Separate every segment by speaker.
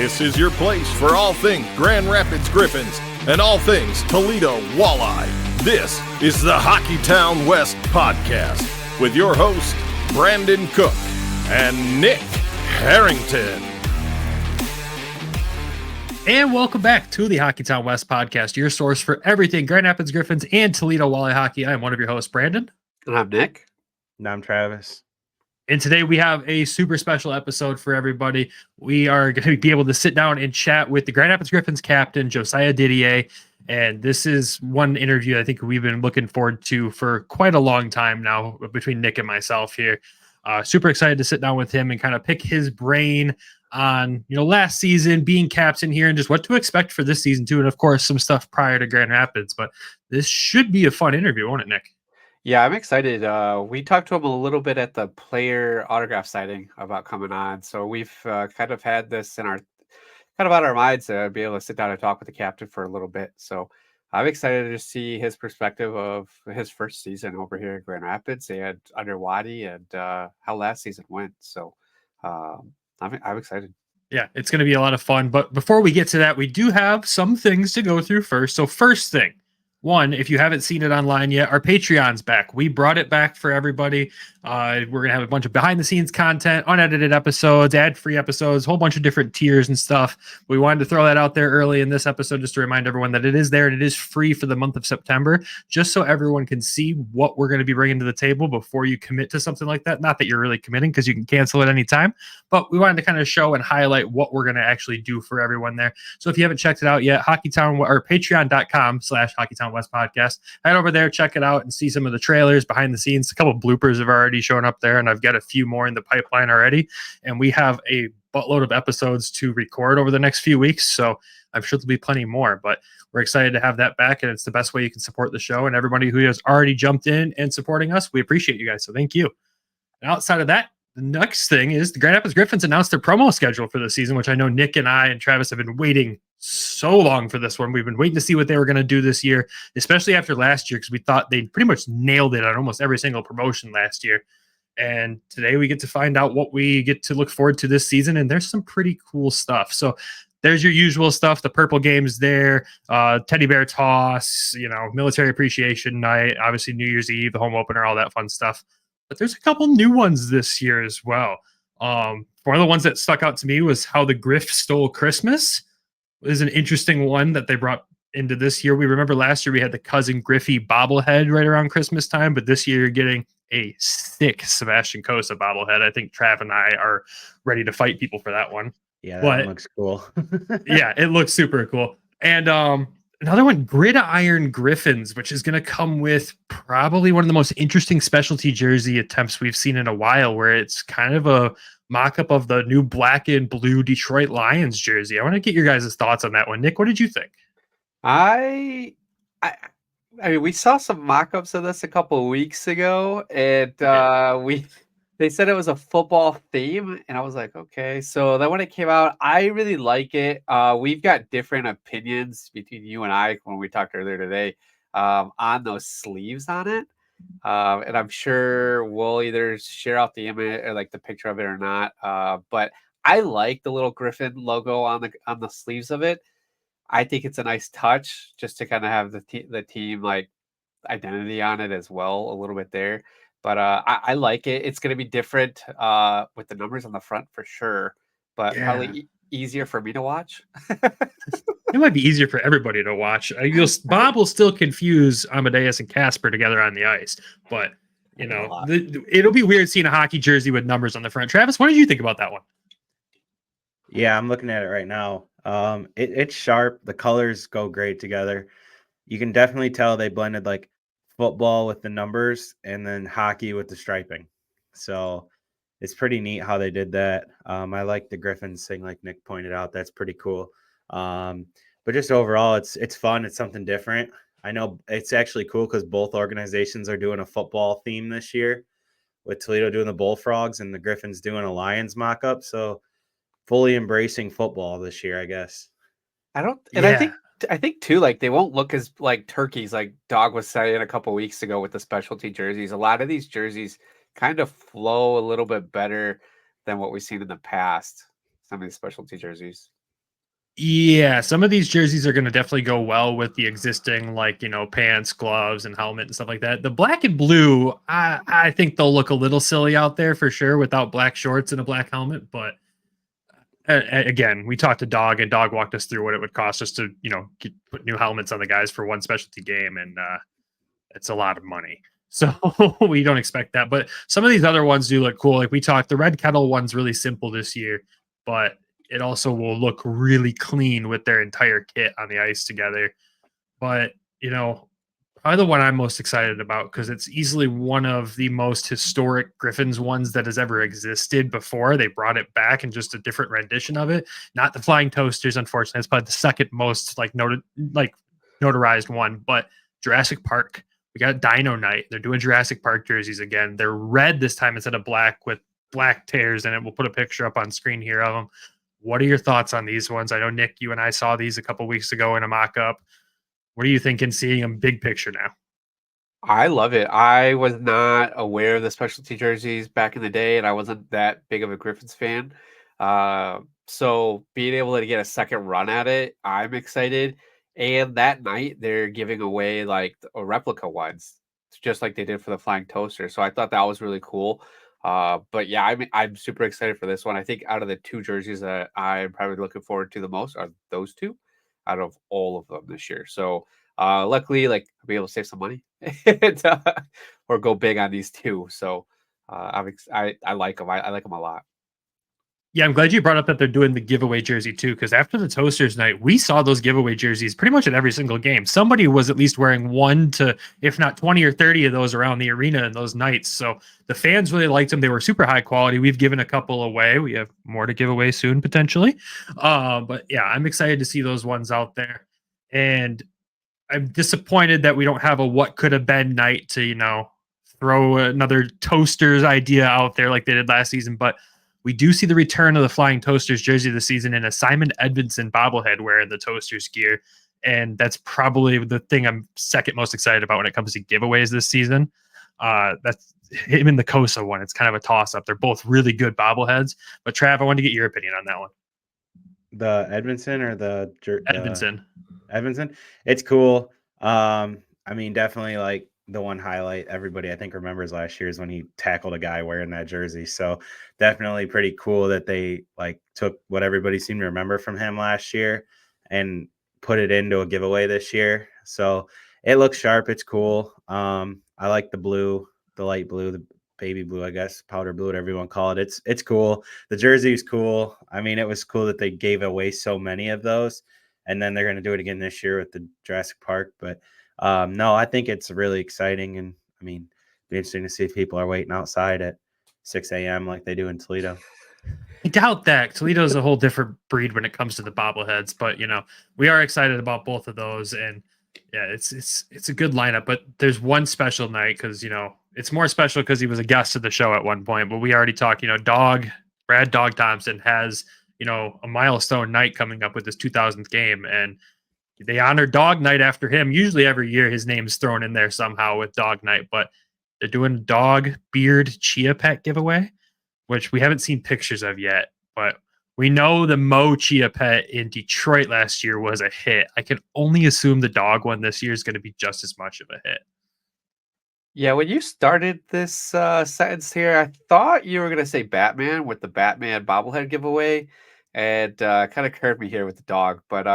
Speaker 1: This is your place for all things Grand Rapids Griffins and all things Toledo Walleye. This is the Hockeytown West Podcast with your host, Brandon Cook and Nick Harrington.
Speaker 2: And welcome back to the Hockeytown West Podcast, your source for everything Grand Rapids Griffins and Toledo Walleye hockey. I am one of your hosts, Brandon.
Speaker 3: And I'm Nick.
Speaker 4: And I'm Travis.
Speaker 2: And today we have a super special episode for everybody. We are going to be able to sit down and chat with the Grand Rapids Griffins captain, Josiah Didier. And this is one interview I think we've been looking forward to for quite a long time now between Nick and myself here. Super excited to sit down with him and kind of pick his brain on, last season, being captain here, and just what to expect for this season too. And of course, some stuff prior to Grand Rapids, but this should be a fun interview, won't it, Nick?
Speaker 3: Yeah, I'm excited. We talked to him a little bit at the player autograph signing about coming on. So we've kind of had this in our on our minds to be able to sit down and talk with the captain for a little bit. So I'm excited to see his perspective of his first season over here at Grand Rapids and under Waddy and how last season went. So I'm excited.
Speaker 2: Yeah, it's going to be a lot of fun. But before we get to that, we do have some things to go through first. So first thing, one, if you haven't seen it online yet, our Patreon's back. We brought it back for everybody. We're going to have a bunch of behind-the-scenes content, unedited episodes, ad-free episodes, a whole bunch of different tiers and stuff. We wanted to throw that out there early in this episode just to remind everyone that it is there and it is free for the month of September, just so everyone can see what we're going to be bringing to the table before you commit to something like that. Not that you're really committing because you can cancel at any time, but we wanted to kind of show and highlight what we're going to actually do for everyone there. So if you haven't checked it out yet, Hockeytown or patreon.com/Hockeytown West Podcast. Head over there, check it out, and see some of the trailers behind the scenes. A couple of bloopers have already shown up there, and I've got a few more in the pipeline already. And we have a buttload of episodes to record over the next few weeks, so I'm sure there'll be plenty more. But we're excited to have that back, and it's the best way you can support the show. And everybody who has already jumped in and supporting us, we appreciate you guys. So thank you. And outside of that, the next thing is the Grand Rapids Griffins announced their promo schedule for the season, which I know Nick and I and Travis have been waiting so long for this one. We've been waiting to see what they were going to do this year, especially after last year, because we thought they pretty much nailed it on almost every single promotion last year. And today we get to find out what we get to look forward to this season, and there's some pretty cool stuff. So there's your usual stuff, the purple games there, teddy bear toss, military appreciation night, obviously New Year's Eve, the home opener, all that fun stuff. But there's a couple new ones this year as well. One of the ones that stuck out to me was how the Griff stole Christmas. It is an interesting one that they brought into this year. We remember last year we had the Cousin Griffey bobblehead right around Christmas time, but this year you're getting a sick Sebastian Cosa bobblehead. I think Trav and I are ready to fight people for that one.
Speaker 4: Yeah, that looks cool.
Speaker 2: Yeah, it looks super cool. And another one, Gridiron Griffins, which is going to come with probably one of the most interesting specialty jersey attempts we've seen in a while, where it's kind of a mock-up of the new black and blue Detroit Lions jersey. I want to get your guys' thoughts on that one. Nick, what did you think?
Speaker 3: I mean, we saw some mock-ups of this a couple of weeks ago, and they said it was a football theme, and I was like, okay. So then when it came out, I really like it. We've got different opinions between you and I when we talked earlier today on those sleeves on it. And I'm sure we'll either share out the image or like the picture of it or not. But I like the little Griffin logo on the sleeves of it. I think it's a nice touch just to kind of have the team like identity on it as well a little bit there. But I like it. It's going to be different with the numbers on the front for sure, but probably easier for me to watch.
Speaker 2: It might be easier for everybody to watch. Bob will still confuse Amadeus and Casper together on the ice, but it'll be weird seeing a hockey jersey with numbers on the front. Travis, what did you think about that one?
Speaker 4: Yeah, I'm looking at it right now. It's sharp. The colors go great together. You can definitely tell they blended like football with the numbers and then hockey with the striping. So it's pretty neat how they did that. I like the Griffins thing, like Nick pointed out. That's pretty cool. But just overall, it's fun. It's something different. I know it's actually cool because both organizations are doing a football theme this year, with Toledo doing the Bullfrogs and the Griffins doing a Lions mock-up. So fully embracing football this year, I guess.
Speaker 3: I think too, like they won't look as like turkeys, like Dog was saying a couple weeks ago with the specialty jerseys. A lot of these jerseys kind of flow a little bit better than what we've seen in the past. Some of these specialty jerseys.
Speaker 2: Yeah, some of these jerseys are going to definitely go well with the existing, like, pants, gloves, and helmet and stuff like that. The black and blue, I think they'll look a little silly out there for sure without black shorts and a black helmet. But again, we talked to Dog, and Dog walked us through what it would cost us to, put new helmets on the guys for one specialty game, and it's a lot of money. So we don't expect that. But some of these other ones do look cool. Like we talked, the Red Kettle one's really simple this year, but it also will look really clean with their entire kit on the ice together. But, probably the one I'm most excited about, because it's easily one of the most historic Griffins ones that has ever existed before. They brought it back in just a different rendition of it. Not the Flying Toasters, unfortunately. It's probably the second most notarized one, but Jurassic Park. We got Dino Night. They're doing Jurassic Park jerseys again. They're red this time instead of black with black tears in it. We'll put a picture up on screen here of them. What are your thoughts on these ones? I know, Nick, you and I saw these a couple weeks ago in a mock-up. What are you thinking seeing them big picture now?
Speaker 3: I love it. I was not aware of the specialty jerseys back in the day, and I wasn't that big of a Griffins fan. So being able to get a second run at it, I'm excited. And that night, they're giving away like a replica ones, just like they did for the Flying Toaster. So I thought that was really cool. But yeah, I'm super excited for this one. I think out of the two jerseys that I'm probably looking forward to the most are those two out of all of them this year. So luckily, like I'll be able to save some money and, or go big on these two. So I like them. I like them a lot.
Speaker 2: Yeah, I'm glad you brought up that they're doing the giveaway jersey too, because after the Toasters night, we saw those giveaway jerseys pretty much at every single game. Somebody was at least wearing one to, if not 20 or 30 of those around the arena in those nights. So the fans really liked them. They were super high quality. We've given a couple away. We have more to give away soon, potentially. But yeah, I'm excited to see those ones out there. And I'm disappointed that we don't have a what could have been night to, throw another Toasters idea out there like they did last season. But we do see the return of the Flying Toasters jersey this season in a Simon Edvinsson bobblehead wearing the Toasters gear. And that's probably the thing I'm second most excited about when it comes to giveaways this season. That's him in the Kosa one. It's kind of a toss up. They're both really good bobbleheads. But Trav, I wanted to get your opinion on that one.
Speaker 4: The Edvinsson or the
Speaker 2: Edvinsson.
Speaker 4: Edvinsson. It's cool. Definitely like the one highlight everybody I think remembers last year is when he tackled a guy wearing that jersey. So definitely pretty cool that they like took what everybody seemed to remember from him last year and put it into a giveaway this year. So it looks sharp. It's cool. I like the blue, the light blue, the baby blue, I guess, powder blue, whatever you want to call it. It's cool. The jersey is cool. It was cool that they gave away so many of those, and then they're going to do it again this year with the Jurassic Park. But no, I think it's really exciting, and be interesting to see if people are waiting outside at 6 a.m. like they do in Toledo.
Speaker 2: I doubt that. Toledo's a whole different breed when it comes to the bobbleheads, but we are excited about both of those, and yeah, it's a good lineup. But there's one special night because it's more special because he was a guest of the show at one point. But we already talked. Brad Dog Thompson has a milestone night coming up with his 2000th game, and they honor Dog Night after him. Usually every year his name's thrown in there somehow with Dog Night, but they're doing dog beard chia pet giveaway, which we haven't seen pictures of yet, but we know the Mo chia pet in Detroit last year was a hit. I can only assume the dog one this year is going to be just as much of a hit.
Speaker 3: Yeah, when you started this sentence here, I thought you were going to say Batman with the Batman bobblehead giveaway, and kind of curved me here with the dog. But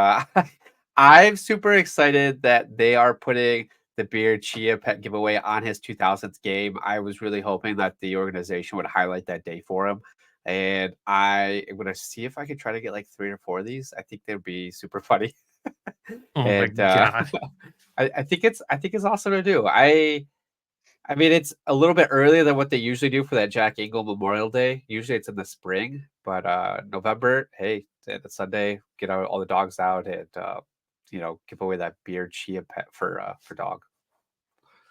Speaker 3: I'm super excited that they are putting the Beard Chia pet giveaway on his 2000th game. I was really hoping that the organization would highlight that day for him. And I'm going to see if I could try to get like 3 or 4 of these. I think they'd be super funny.
Speaker 2: Oh my God.
Speaker 3: I think it's awesome to do. It's a little bit earlier than what they usually do for that Jack Engel Memorial Day. Usually it's in the spring, but November, hey, the Sunday, get all the dogs out and give away that Beard Chia pet for dog.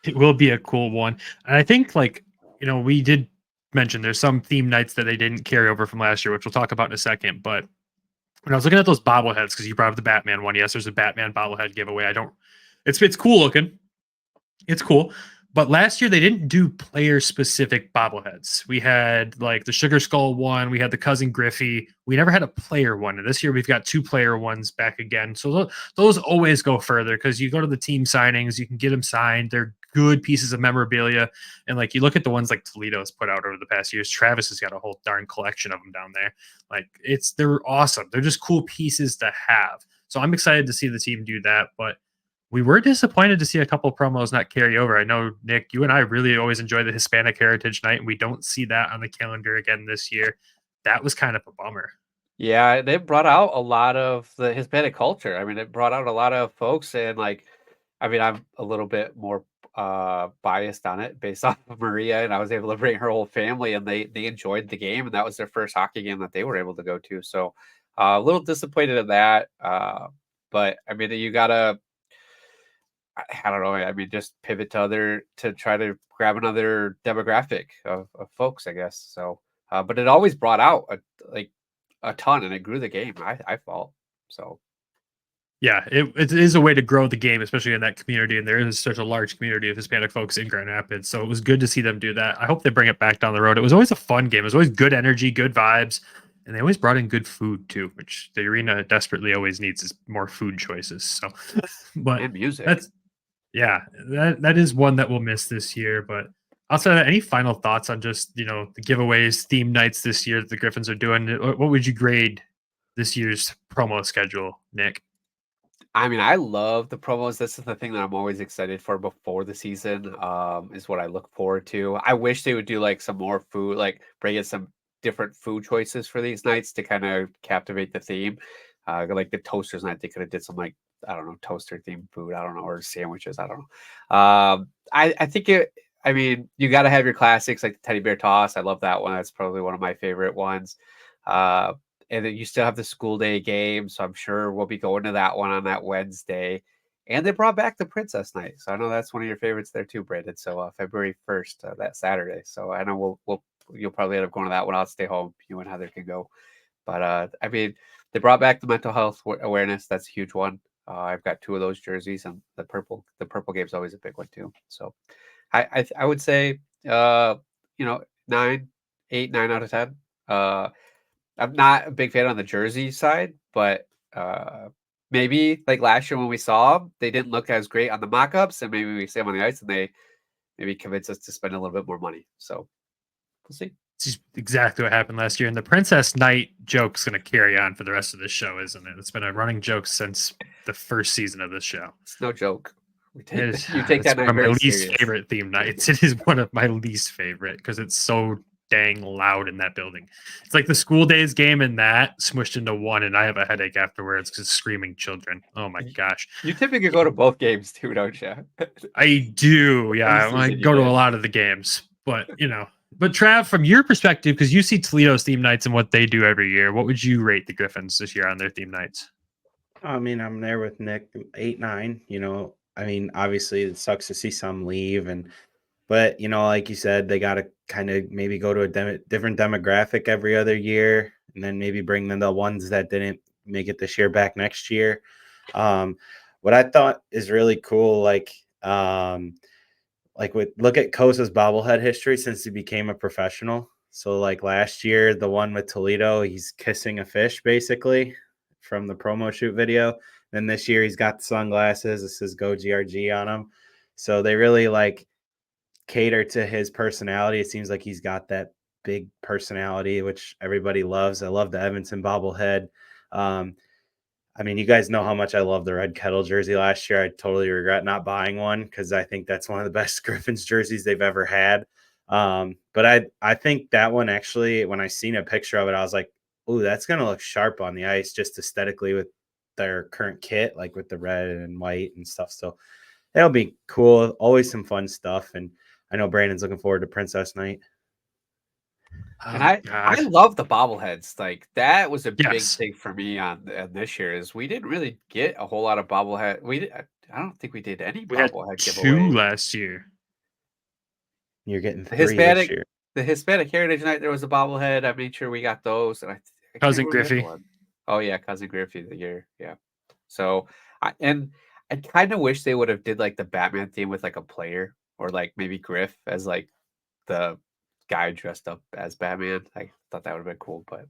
Speaker 2: It will be a cool one. And I think we did mention there's some theme nights that they didn't carry over from last year, which we'll talk about in a second. But when I was looking at those bobbleheads, because you brought up the Batman one, yes, there's a Batman bobblehead giveaway. It's cool looking. It's cool. But last year they didn't do player specific bobbleheads. We had like the Sugar Skull one, we had the Cousin Griffey. We never had a player one. And this year we've got 2 player ones back again. So those always go further because you go to the team signings, you can get them signed. They're good pieces of memorabilia. And like you look at the ones like Toledo's put out over the past years, Travis has got a whole darn collection of them down there. Like they're awesome. They're just cool pieces to have. So I'm excited to see the team do that. But we were disappointed to see a couple promos not carry over. I know, Nick, you and I really always enjoy the Hispanic Heritage Night, and we don't see that on the calendar again this year. That was kind of a bummer.
Speaker 3: Yeah, they brought out a lot of the Hispanic culture. I mean, it brought out a lot of folks, and like, I mean, I'm a little bit more biased on it based off of Maria, and I was able to bring her whole family, and they enjoyed the game, and that was their first hockey game that they were able to go to. So a little disappointed in that, but I mean, you gotta. I don't know. I mean, just pivot to try to grab another demographic of folks, I guess. So, but it always brought out a ton, and it grew the game. I felt so.
Speaker 2: Yeah, it is a way to grow the game, especially in that community. And there is such a large community of Hispanic folks in Grand Rapids. So it was good to see them do that. I hope they bring it back down the road. It was always a fun game. It was always good energy, good vibes. And they always brought in good food too, which the arena desperately always needs is more food choices. So, but
Speaker 3: And music.
Speaker 2: Yeah, that is one that we'll miss this year. But outside of that, any final thoughts on just, the giveaways, theme nights this year that the Griffins are doing? What would you grade this year's promo schedule, Nick?
Speaker 3: I mean, I love the promos. This is the thing that I'm always excited for before the season, is what I look forward to. I wish they would do like some more food, like bring in some different food choices for these nights to kind of captivate the theme. Like the toasters night, they could have did some like, I don't know, toaster themed food. I don't know, or sandwiches. I don't know. I think I mean, you got to have your classics like the teddy bear toss. I love that one. That's probably one of my favorite ones. And then you still have the school day game. So I'm sure we'll be going to that one on that Wednesday. And they brought back the Princess Night. So I know that's one of your favorites there too, Brandon. So February 1st, that Saturday. So I know you'll probably end up going to that one. I'll stay home. You and Heather can go. But I mean, they brought back the mental health awareness. That's a huge one. I've got 2 of those jerseys, and the purple game is always a big one too. So I would say 9 out of 10. I'm not a big fan on the jersey side, but maybe like last year when we saw them, they didn't look as great on the mock-ups, and maybe we see them on the ice and they maybe convince us to spend a little bit more money. So we'll see.
Speaker 2: It's exactly what happened last year. And the Princess Night joke's going to carry on for the rest of this show, isn't it? It's been a running joke since the first season of this show.
Speaker 3: It's no joke. You take
Speaker 2: it's
Speaker 3: that
Speaker 2: one
Speaker 3: night
Speaker 2: of my
Speaker 3: very
Speaker 2: least
Speaker 3: serious.
Speaker 2: favorite theme nights. It is one of my least favorite because it's so dang loud in that building. It's like the school days game and that smushed into one, and I have a headache afterwards because screaming children. Oh my gosh.
Speaker 3: You typically go to both games too, don't you?
Speaker 2: I do. Yeah. I go to a lot of the games, but But Trav, from your perspective, because you see Toledo's theme nights and what they do every year, what would you rate the Griffins this year on their theme nights?
Speaker 4: I mean, I'm there with Nick, 8-9. I mean, obviously it sucks to see some leave, but like you said, they got to kind of maybe go to a different demographic every other year, and then maybe bring them the ones that didn't make it this year back next year. What I thought is really cool, look at Kosa's bobblehead history since he became a professional. So like last year, the one with Toledo, he's kissing a fish basically from the promo shoot video. Then this year he's got the sunglasses. It says Go GRG on them. So they really cater to his personality. It seems like he's got that big personality, which everybody loves. I love the Evanson bobblehead. I mean, you guys know how much I love the red kettle jersey last year. I totally regret not buying one because I think that's one of the best Griffins jerseys they've ever had. But I think that one actually, when I seen a picture of it, I was like, oh, that's going to look sharp on the ice just aesthetically with their current kit, like with the red and white and stuff. So that'll be cool. Always some fun stuff. And I know Brandon's looking forward to Princess Night.
Speaker 3: And I love the bobbleheads. Like that was a big thing for me on this year is we didn't really get a whole lot of bobblehead. I don't think we did any bobblehead giveaway.
Speaker 2: 2 last year.
Speaker 4: You're getting 3 this year.
Speaker 3: The Hispanic Heritage Night, there was a bobblehead. I made sure we got those. And I
Speaker 2: Cousin Griffey.
Speaker 3: Oh yeah, Cousin Griffey the year. Yeah. So I kind of wish they would have did like the Batman theme with like a player or like maybe Griff as like the guy dressed up as Batman. I thought that would have been cool, but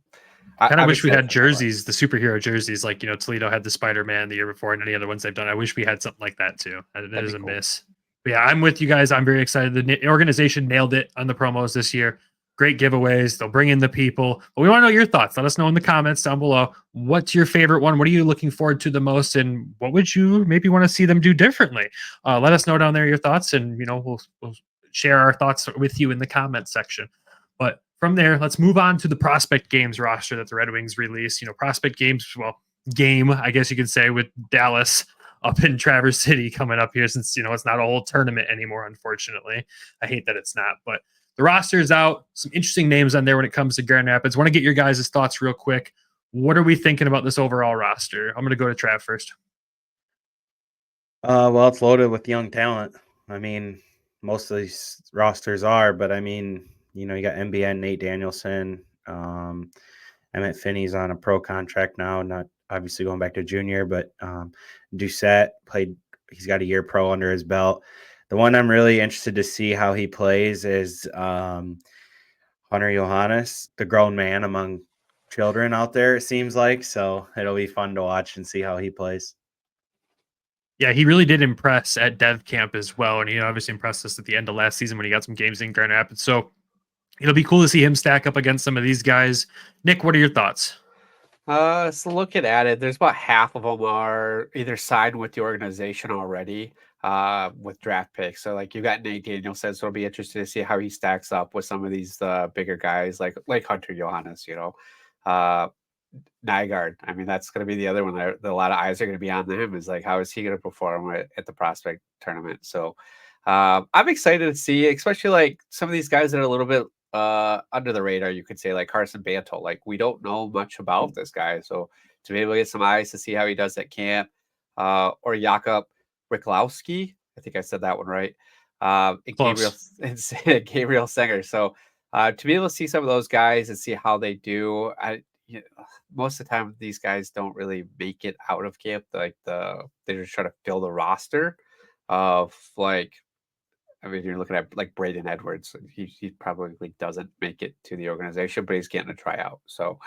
Speaker 2: Kind of
Speaker 3: I'm
Speaker 2: wish we
Speaker 3: excited
Speaker 2: had
Speaker 3: for that one.
Speaker 2: jerseys, the superhero jerseys, like, you know, Toledo had the Spider-Man the year before and any other ones they've done. I wish we had something like that too. That
Speaker 3: That'd
Speaker 2: is
Speaker 3: be
Speaker 2: a
Speaker 3: cool.
Speaker 2: miss. But yeah, I'm with you guys. I'm very excited. The organization nailed it on the promos this year. Great giveaways. They'll bring in the people. But we want to know your thoughts. Let us know in the comments down below. What's your favorite one? What are you looking forward to the most? And what would you maybe want to see them do differently? Let us know down there your thoughts, and, you know, we'll share our thoughts with you in the comments section. But from there, let's move on to the prospect games roster that the Red Wings released. You know, prospect games, well, game, I guess you could say, with Dallas up in Traverse City coming up here, since, you know, it's not a whole tournament anymore, unfortunately. I hate that it's not, but the roster is out. Some interesting names on there when it comes to Grand Rapids. Want to get your guys' thoughts real quick. What are we thinking about this overall roster? I'm going to go to Trav first.
Speaker 4: Well, it's loaded with young talent. I mean, most of these rosters are, but I mean, you know, you got MBN, Nate Danielson, Emmett Finney's on a pro contract now, not obviously going back to junior, but Doucette he's got a year pro under his belt. The one I'm really interested to see how he plays is Hunter Johannes, the grown man among children out there, it seems like. So it'll be fun to watch and see how he plays.
Speaker 2: Yeah, he really did impress at Dev Camp as well. And he obviously impressed us at the end of last season when he got some games in Grand Rapids. So it'll be cool to see him stack up against some of these guys. Nick, what are your thoughts?
Speaker 3: So looking at it, there's about half of them are either signed with the organization already with draft picks. So like you got Nate Danielson, so it'll be interesting to see how he stacks up with some of these bigger guys like Hunter Johannes, you know. Nygård. I mean, that's going to be the other one that a lot of eyes are going to be on him, is like, how is he going to perform at the prospect tournament? So I'm excited to see, especially like some of these guys that are a little bit under the radar, you could say, like Carson Bantle. Like, we don't know much about this guy, so to be able to get some eyes to see how he does at camp, or Jakob Riklowski, I think I said that one right, and Gabriel Sanger. So to be able to see some of those guys and see how they do, most of the time these guys don't really make it out of camp. Like they just try to fill the roster of, like, I mean, you're looking at like Braden Edwards. He probably doesn't make it to the organization, but he's getting a tryout. So,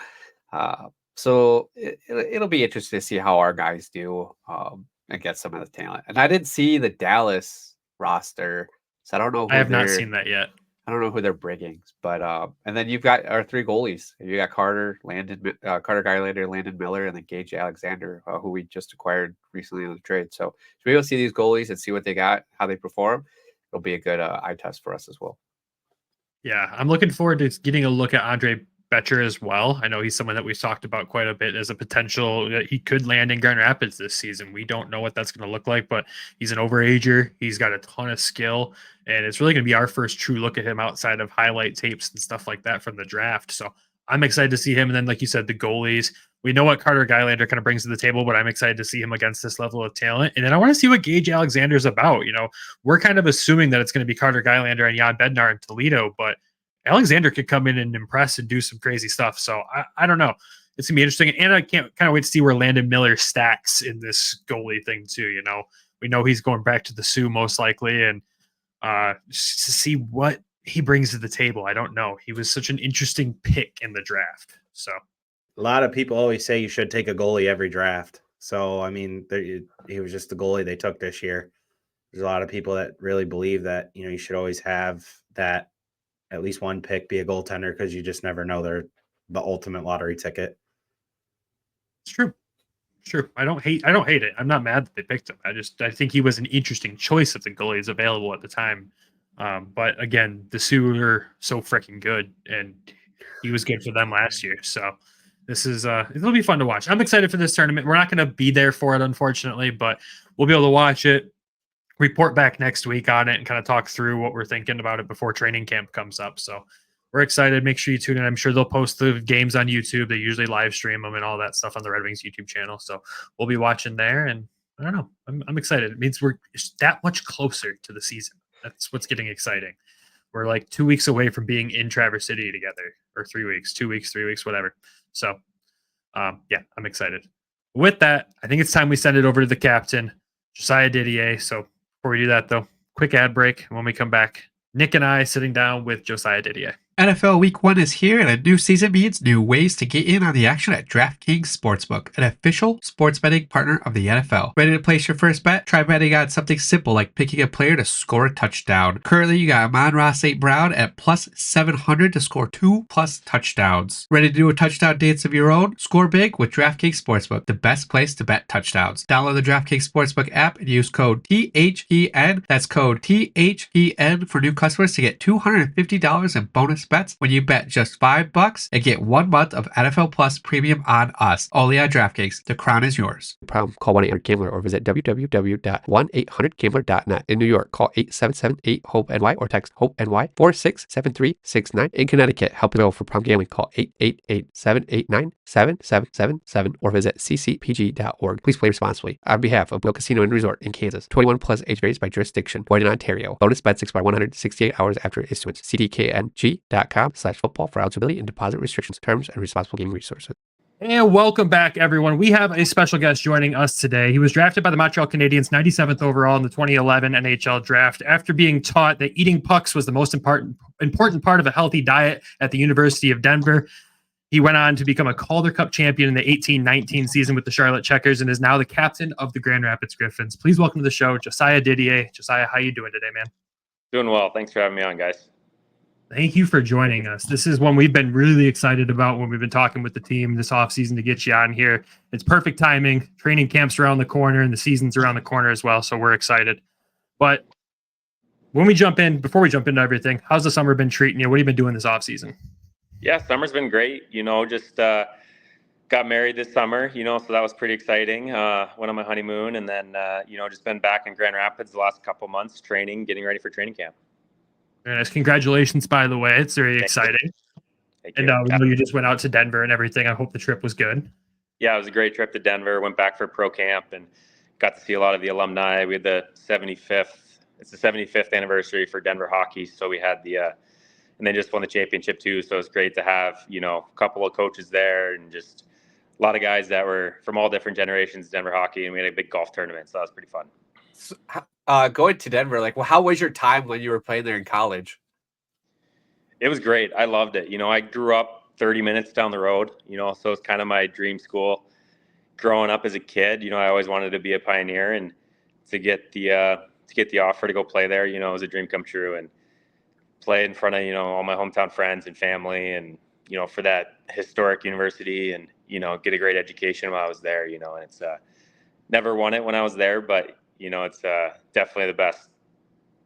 Speaker 3: it'll be interesting to see how our guys do and get some of the talent. And I didn't see the Dallas roster, so I don't know.
Speaker 2: I have not seen that yet.
Speaker 3: I don't know who they're bringing, but and then you've got our three goalies. You got Carter Gylander, Landon Miller, and then Gage Alexander, who we just acquired recently in the trade. So to be able to see these goalies and see what they got, how they perform, it'll be a good eye test for us as well.
Speaker 2: Yeah, I'm looking forward to getting a look at Andre Betcher as well. I know he's someone that we've talked about quite a bit as a potential that he could land in Grand Rapids this season. We don't know what that's going to look like, but he's an overager. He's got a ton of skill, and it's really going to be our first true look at him outside of highlight tapes and stuff like that from the draft. So I'm excited to see him. And then, like you said, the goalies. We know what Carter Gylander kind of brings to the table, but I'm excited to see him against this level of talent. And then I want to see what Gage Alexander is about. You know, we're kind of assuming that it's going to be Carter Gylander and Jan Bednar in Toledo, but Alexander could come in and impress and do some crazy stuff. So I don't know. It's going to be interesting. And I can't kind of wait to see where Landon Miller stacks in this goalie thing too. You know, we know he's going back to the Sioux most likely, and just to see what he brings to the table. I don't know. He was such an interesting pick in the draft. So
Speaker 4: a lot of people always say you should take a goalie every draft. So, I mean, he was just the goalie they took this year. There's a lot of people that really believe that, you know, you should always have that at least one pick be a goaltender, because you just never know. They're the ultimate lottery ticket.
Speaker 2: It's true. Sure. I don't hate it. I'm not mad that they picked him. I think he was an interesting choice of the goalies available at the time. But again, the Sioux are so freaking good, and he was good for them last year. So this is it'll be fun to watch. I'm excited for this tournament. We're not going to be there for it, unfortunately, but we'll be able to watch it, report back next week on it, and kind of talk through what we're thinking about it before training camp comes up. So we're excited. Make sure you tune in. I'm sure they'll post the games on YouTube. They usually live stream them and all that stuff on the Red Wings YouTube channel. So we'll be watching there, and I don't know. I'm excited. It means we're that much closer to the season. That's what's getting exciting. We're like 2 weeks away from being in Traverse City together, or 3 weeks, 2 weeks, 3 weeks, whatever. So yeah, I'm excited. With that, I think it's time we send it over to the captain, Josiah Didier. So before we do that, though, quick ad break. When we come back, Nick and I sitting down with Josiah Didier.
Speaker 3: NFL Week 1 is here, and a new season means new ways to get in on the action at DraftKings Sportsbook, an official sports betting partner of the NFL. Ready to place your first bet? Try betting on something simple like picking a player to score a touchdown. Currently, you got Amon-Ra St. Brown at plus 700 to score 2+ touchdowns. Ready to do a touchdown dance of your own? Score big with DraftKings Sportsbook, the best place to bet touchdowns. Download the DraftKings Sportsbook app and use code THEN. That's code THEN for new customers to get $250 in bonus bets when you bet just $5 and get 1 month of NFL Plus premium on us. Only on DraftKings. The crown is yours.
Speaker 5: Problem? Call 1-800-GAMBLER or visit www.1800gambler.net. In New York, call 877-8-HOPE-NY or text HOPE-NY 467369. In Connecticut, help available for problem gambling. Call 888-789-7777 or visit ccpg.org. Please play responsibly. On behalf of Will Casino and Resort in Kansas, 21 plus, age varies by jurisdiction. Void in Ontario. Bonus bets expire 168 hours after issuance. cdkng.com/football for eligibility and deposit restrictions, terms, and responsible gaming resources.
Speaker 2: And welcome back, everyone. We have a special guest joining us today. He was drafted by the Montreal Canadiens 97th overall in the 2011 NHL draft after being taught that eating pucks was the most important part of a healthy diet at the University of Denver. He went on to become a Calder Cup champion in the 18-19 season with the Charlotte Checkers and is now the captain of the Grand Rapids Griffins. Please welcome to the show, Josiah Didier. Josiah, how you doing today, man?
Speaker 6: Doing well. Thanks for having me on, guys.
Speaker 2: Thank you for joining us. This is one we've been really excited about when we've been talking with the team this offseason to get you on here. It's perfect timing. Training camp's around the corner and the season's around the corner as well, so we're excited. But before we jump into everything, how's the summer been treating you? What have you been doing this offseason?
Speaker 6: Yeah, summer's been great. Just got married this summer, so that was pretty exciting. Went on my honeymoon and then, just been back in Grand Rapids the last couple months training, getting ready for training camp.
Speaker 2: Very nice. Congratulations, by the way. It's very exciting.
Speaker 6: Thank
Speaker 2: you. And we know you just went out to Denver and everything. I hope the trip was good.
Speaker 6: Yeah, it was a great trip to Denver. Went back for pro camp and got to see a lot of the alumni. We had the 75th anniversary for Denver hockey. So we had and they just won the championship too. So it was great to have, a couple of coaches there and just a lot of guys that were from all different generations of Denver hockey. And we had a big golf tournament. So that was pretty fun.
Speaker 3: So, going to Denver, how was your time when you were playing there in college?
Speaker 6: It was great. I loved it. I grew up 30 minutes down the road, so it's kind of my dream school. Growing up as a kid, I always wanted to be a Pioneer, and to get the offer to go play there, it was a dream come true, and play in front of, all my hometown friends and family, and, for that historic university, and, get a great education while I was there, and it's never won it when I was there, but it's definitely the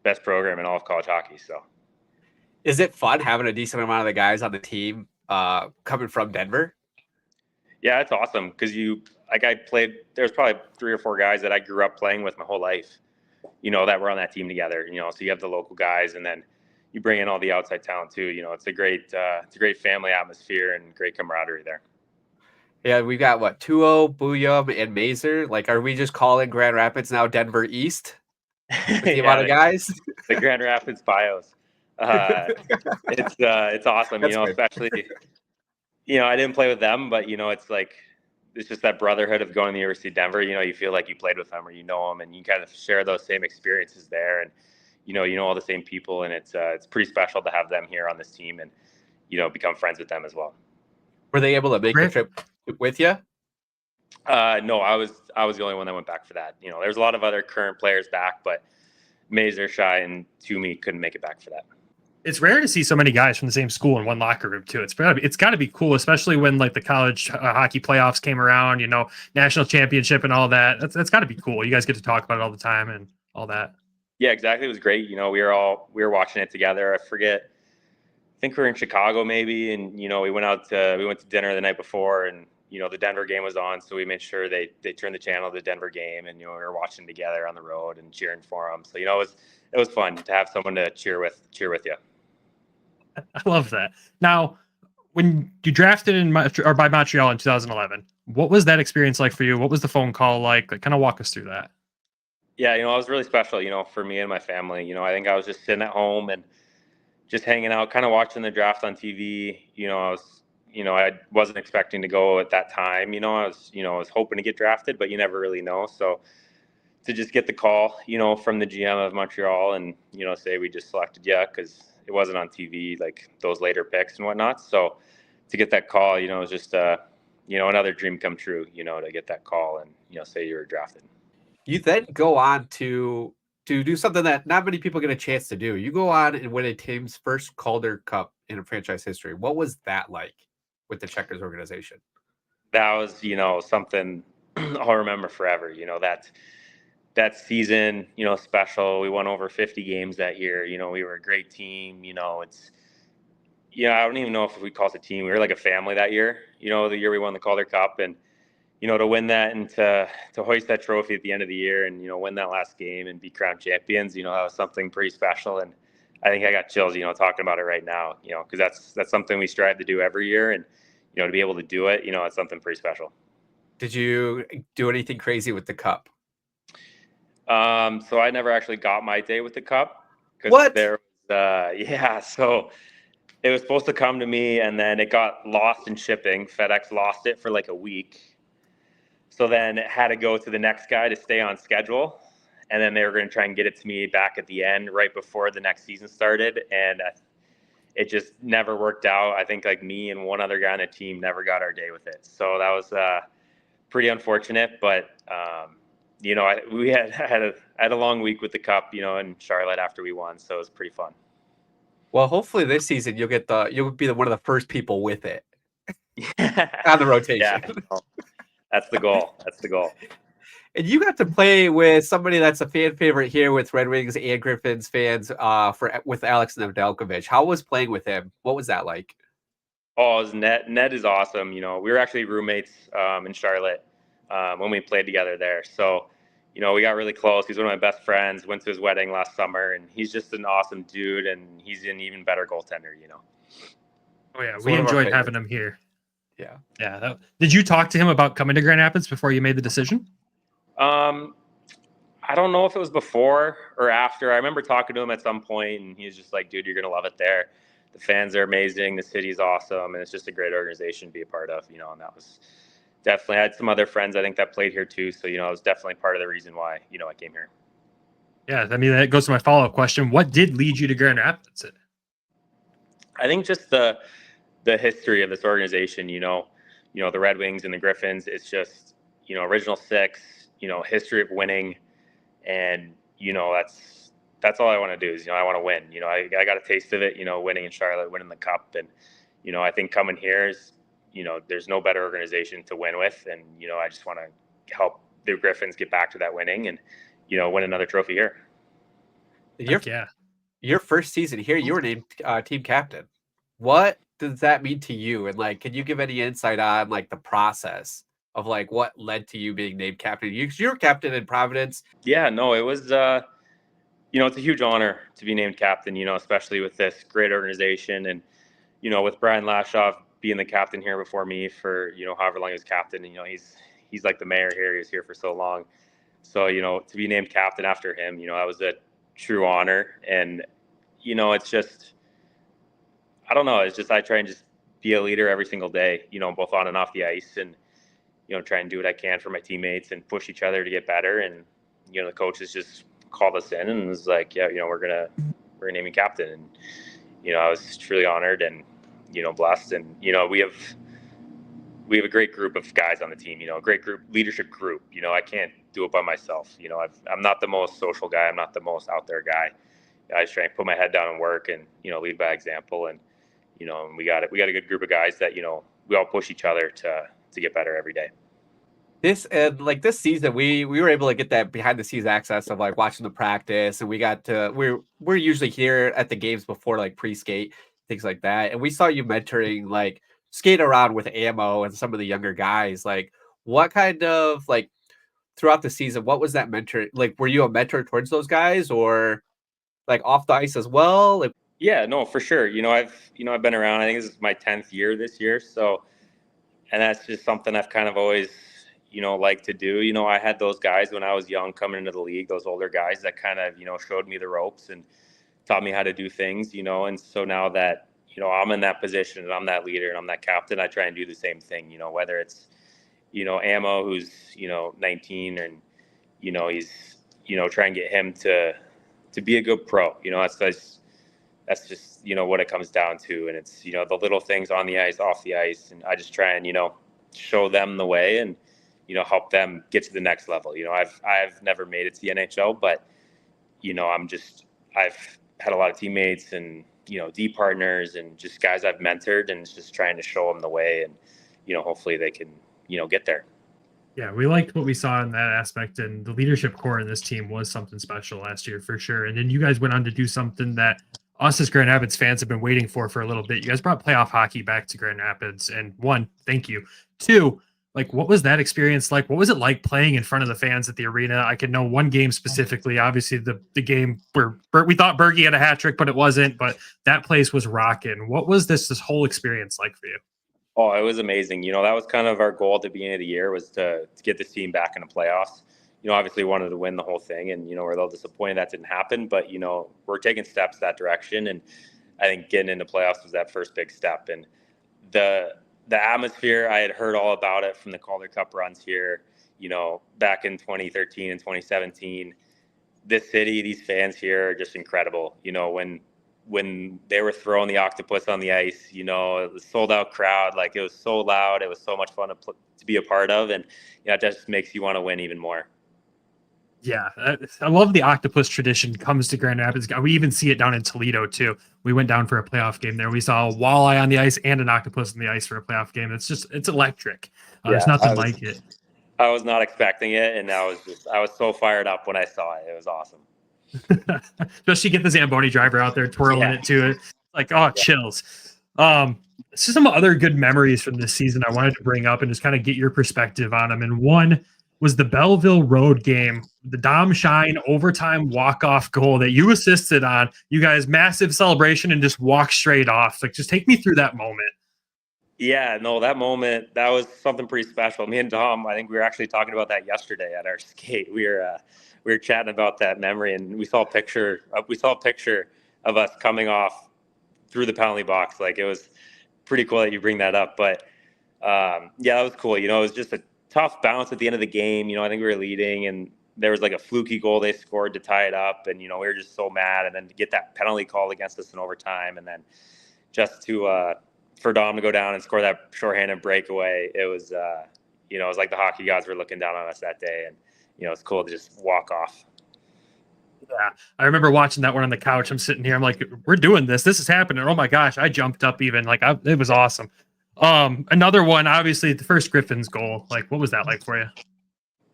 Speaker 6: best program in all of college hockey. So,
Speaker 3: is it fun having a decent amount of the guys on the team coming from Denver?
Speaker 6: Yeah, it's awesome because there's probably 3 or 4 guys that I grew up playing with my whole life, that were on that team together. So you have the local guys, and then you bring in all the outside talent too. It's a great family atmosphere and great camaraderie there.
Speaker 3: Yeah, we've got Tuo, Buyum, and Mazer. Are we just calling Grand Rapids now Denver East? With the amount of guys?
Speaker 6: The Grand Rapids Bios. It's awesome, especially, I didn't play with them, but, it's just that brotherhood of going to the University of Denver. You feel like you played with them or them, and you kind of share those same experiences there. And, all the same people, and it's pretty special to have them here on this team and, become friends with them as well.
Speaker 3: Were they able to make the trip with you?
Speaker 6: No, I was the only one that went back for that. There's a lot of other current players back, but Mazer, Shai, and Toomey couldn't make it back for that.
Speaker 2: It's rare to see so many guys from the same school in one locker room too. It's got to be cool, especially when the college hockey playoffs came around, national championship and all that. That's got to be cool. You guys get to talk about it all the time and all that.
Speaker 6: Yeah, exactly. It was great. We were watching it together. I think we were in Chicago maybe, and we went to dinner the night before, and the Denver game was on, so we made sure they turned the channel to the Denver game, and we were watching together on the road and cheering for them. So it was fun to have someone to cheer with you.
Speaker 2: I love that. Now, when you drafted by Montreal in 2011, what was that experience like for you? What was the phone call like? Kind of walk us through that.
Speaker 6: Yeah, it was really special, for me and my family. I think I was just sitting at home and just hanging out, kind of watching the draft on TV. I wasn't expecting to go at that time. I was hoping to get drafted, but you never really know. So to just get the call, from the GM of Montreal and, say we just selected you, because it wasn't on TV, like those later picks and whatnot. So to get that call, it was just, another dream come true, to get that call and, say you were drafted.
Speaker 3: You then go on to do something that not many people get a chance to do. You go on and win a team's first Calder Cup in franchise history. What was that like with the Checkers organization?
Speaker 6: That was, something I'll remember forever. That season, special. We won over 50 games that year. We were a great team. It's, I don't even know if we call it a team. We were like a family that year, the year we won the Calder Cup. And, to win that and to hoist that trophy at the end of the year and, win that last game and be crowned champions, that was something pretty special. And I think I got chills, talking about it right now, because that's something we strive to do every year. And, to be able to do it, it's something pretty special.
Speaker 3: Did you do anything crazy with the cup?
Speaker 6: So I never actually got my day with the cup.
Speaker 3: What?
Speaker 6: There was, so it was supposed to come to me and then it got lost in shipping. FedEx lost it for like a week. So then it had to go to the next guy to stay on schedule. And then they were going to try and get it to me back at the end, right before the next season started. And it just never worked out. I think like me and one other guy on the team never got our day with it. So that was pretty unfortunate. But, we had a long week with the cup, in Charlotte after we won. So it was pretty fun.
Speaker 3: Well, hopefully this season you'll be one of the first people with it on the rotation.
Speaker 6: Yeah, that's the goal. That's the goal.
Speaker 3: And you got to play with somebody that's a fan favorite here with Red Wings and Griffins fans with Alex Nedeljkovic. How was playing with him? What was that like?
Speaker 6: Oh, it was Ned is awesome. We were actually roommates in Charlotte when we played together there. So, we got really close. He's one of my best friends. Went to his wedding last summer, and he's just an awesome dude, and he's an even better goaltender,
Speaker 2: Oh, yeah. We enjoyed having him here.
Speaker 3: Yeah.
Speaker 2: Yeah. Did you talk to him about coming to Grand Rapids before you made the decision?
Speaker 6: I don't know if it was before or after. I remember talking to him at some point, and he was just like, dude, you're going to love it there. The fans are amazing. The city's awesome, and it's just a great organization to be a part of, and that was definitely, I had some other friends, I think, that played here too. So, it was definitely part of the reason why, I came here.
Speaker 2: Yeah. I mean, that goes to my follow-up question. What did lead you to Grand Rapids?
Speaker 6: I think just the history of this organization, the Red Wings and the Griffins, it's just, original six, history of winning. And, that's all I want to do is, I want to win. I got a taste of it, winning in Charlotte, winning the cup. And, I think coming here is, there's no better organization to win with. And, I just want to help the Griffins get back to that winning and, win another trophy here.
Speaker 3: Your first season here, you were named team captain. What does that mean to you? And can you give any insight on the process of what led to you being named captain? You're captain in Providence.
Speaker 6: Yeah, no, it was, it's a huge honor to be named captain, especially with this great organization. And, with Brian Lashoff being the captain here before me for, however long he was captain, he's like the mayor here. He was here for so long. So, to be named captain after him, that was a true honor. And, it's just, I don't know. It's just, I try and just be a leader every single day, both on and off the ice, and, try and do what I can for my teammates and push each other to get better. And, the coaches just called us in and was like, yeah, we're going to name you captain. And, I was truly honored and, blessed. And, we have a great group of guys on the team, a great leadership group. I can't do it by myself. I'm not the most social guy. I'm not the most out there guy. I just try and put my head down and work and, lead by example. And, and we got a good group of guys that, we all push each other to get better every day.
Speaker 3: This season, we were able to get that behind the scenes access of watching the practice, and we got to we're usually here at the games before pre-skate, things like that. And we saw you mentoring skate around with Ammo and some of the younger guys. What kind of throughout the season, what was that mentor were you a mentor towards those guys or off the ice as well?
Speaker 6: Yeah, no, for sure. I've been around. I think this is my 10th year this year. So, and that's just something I've kind of always, like to do. I had those guys when I was young coming into the league, those older guys that kind of, showed me the ropes and taught me how to do things, and so now that, I'm in that position and I'm that leader and I'm that captain, I try and do the same thing, whether it's, Ammo who's, 19 and, he's, try and get him to be a good pro. That's just, what it comes down to. And it's, the little things on the ice, off the ice. And I just try and, show them the way and, help them get to the next level. I've never made it to the NHL, but, I've had a lot of teammates and, D partners and just guys I've mentored, and it's just trying to show them the way and, hopefully they can, get there.
Speaker 2: Yeah, we liked what we saw in that aspect, and the leadership core in this team was something special last year for sure. And then you guys went on to do something that us as Grand Rapids fans have been waiting for a little bit. You guys brought playoff hockey back to Grand Rapids, and one, thank you. Two, what was that experience like? What was it like playing in front of the fans at the arena? I could know one game specifically, obviously the game where we thought Bergie had a hat trick, but it wasn't, but that place was rocking. What was this whole experience like for you?
Speaker 6: Oh, it was amazing. That was kind of our goal at the beginning of the year, was to get this team back in the playoffs. Obviously wanted to win the whole thing, and, we're a little disappointed that didn't happen, but, we're taking steps that direction. And I think getting into playoffs was that first big step. And the atmosphere, I had heard all about it from the Calder Cup runs here, back in 2013 and 2017. This city, these fans here are just incredible. When they were throwing the octopus on the ice, the sold out crowd, it was so loud. It was so much fun to be a part of. And, it just makes you want to win even more.
Speaker 2: Yeah, I love the octopus tradition comes to Grand Rapids. We even see it down in Toledo too. We went down for a playoff game there. We saw a walleye on the ice and an octopus on the ice for a playoff game. It's electric. There's nothing like it.
Speaker 6: I was not expecting it, and I was so fired up when I saw it. It was awesome.
Speaker 2: Especially get the Zamboni driver out there twirling it too. Chills. Some other good memories from this season I wanted to bring up and just kind of get your perspective on them. And one was the Belleville Road game, the Dom Shine overtime walk-off goal that you assisted on. You guys, massive celebration and just walk straight off. Just take me through that moment.
Speaker 6: Yeah, no, that moment, that was something pretty special. Me and Dom, I think we were actually talking about that yesterday at our skate. We were chatting about that memory, and we saw a picture of us coming off through the penalty box. It was pretty cool that you bring that up. But yeah, that was cool. It was just a tough bounce at the end of the game. I think we were leading, and there was a fluky goal they scored to tie it up, and we were just so mad. And then to get that penalty called against us in overtime, and then just for Dom to go down and score that shorthanded breakaway, it was it was like the hockey gods were looking down on us that day, and it's cool to just walk off.
Speaker 2: Yeah, I remember watching that one on the couch. I'm sitting here, I'm like, we're doing this. This is happening. Oh my gosh, I jumped up even. It was awesome. Another one, obviously, the first Griffins goal. What was that like for you?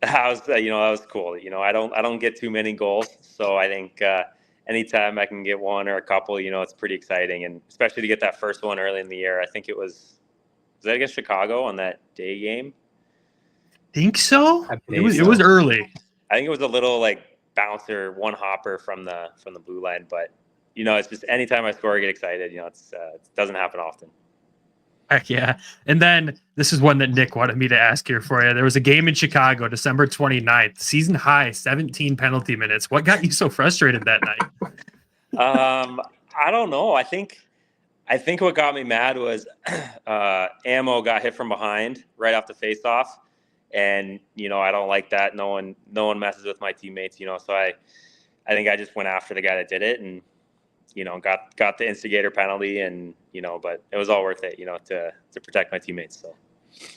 Speaker 6: That was cool. I don't get too many goals, so I think anytime I can get one or a couple, it's pretty exciting, and especially to get that first one early in the year. I think was that against Chicago on that day game?
Speaker 2: Think so. It was early.
Speaker 6: I think it was a little bouncer, one hopper from the blue line, but it's just anytime I score, I get excited. It doesn't happen often.
Speaker 2: Heck yeah. And then this is one that Nick wanted me to ask here for you. There was a game in Chicago, December 29th, season high, 17 penalty minutes. What got you so frustrated that night?
Speaker 6: I don't know. I think what got me mad was Ammo got hit from behind right off the faceoff. And, I don't like that. No one messes with my teammates, so I think I just went after the guy that did it and, got the instigator penalty and, but it was all worth it, to protect my teammates. So.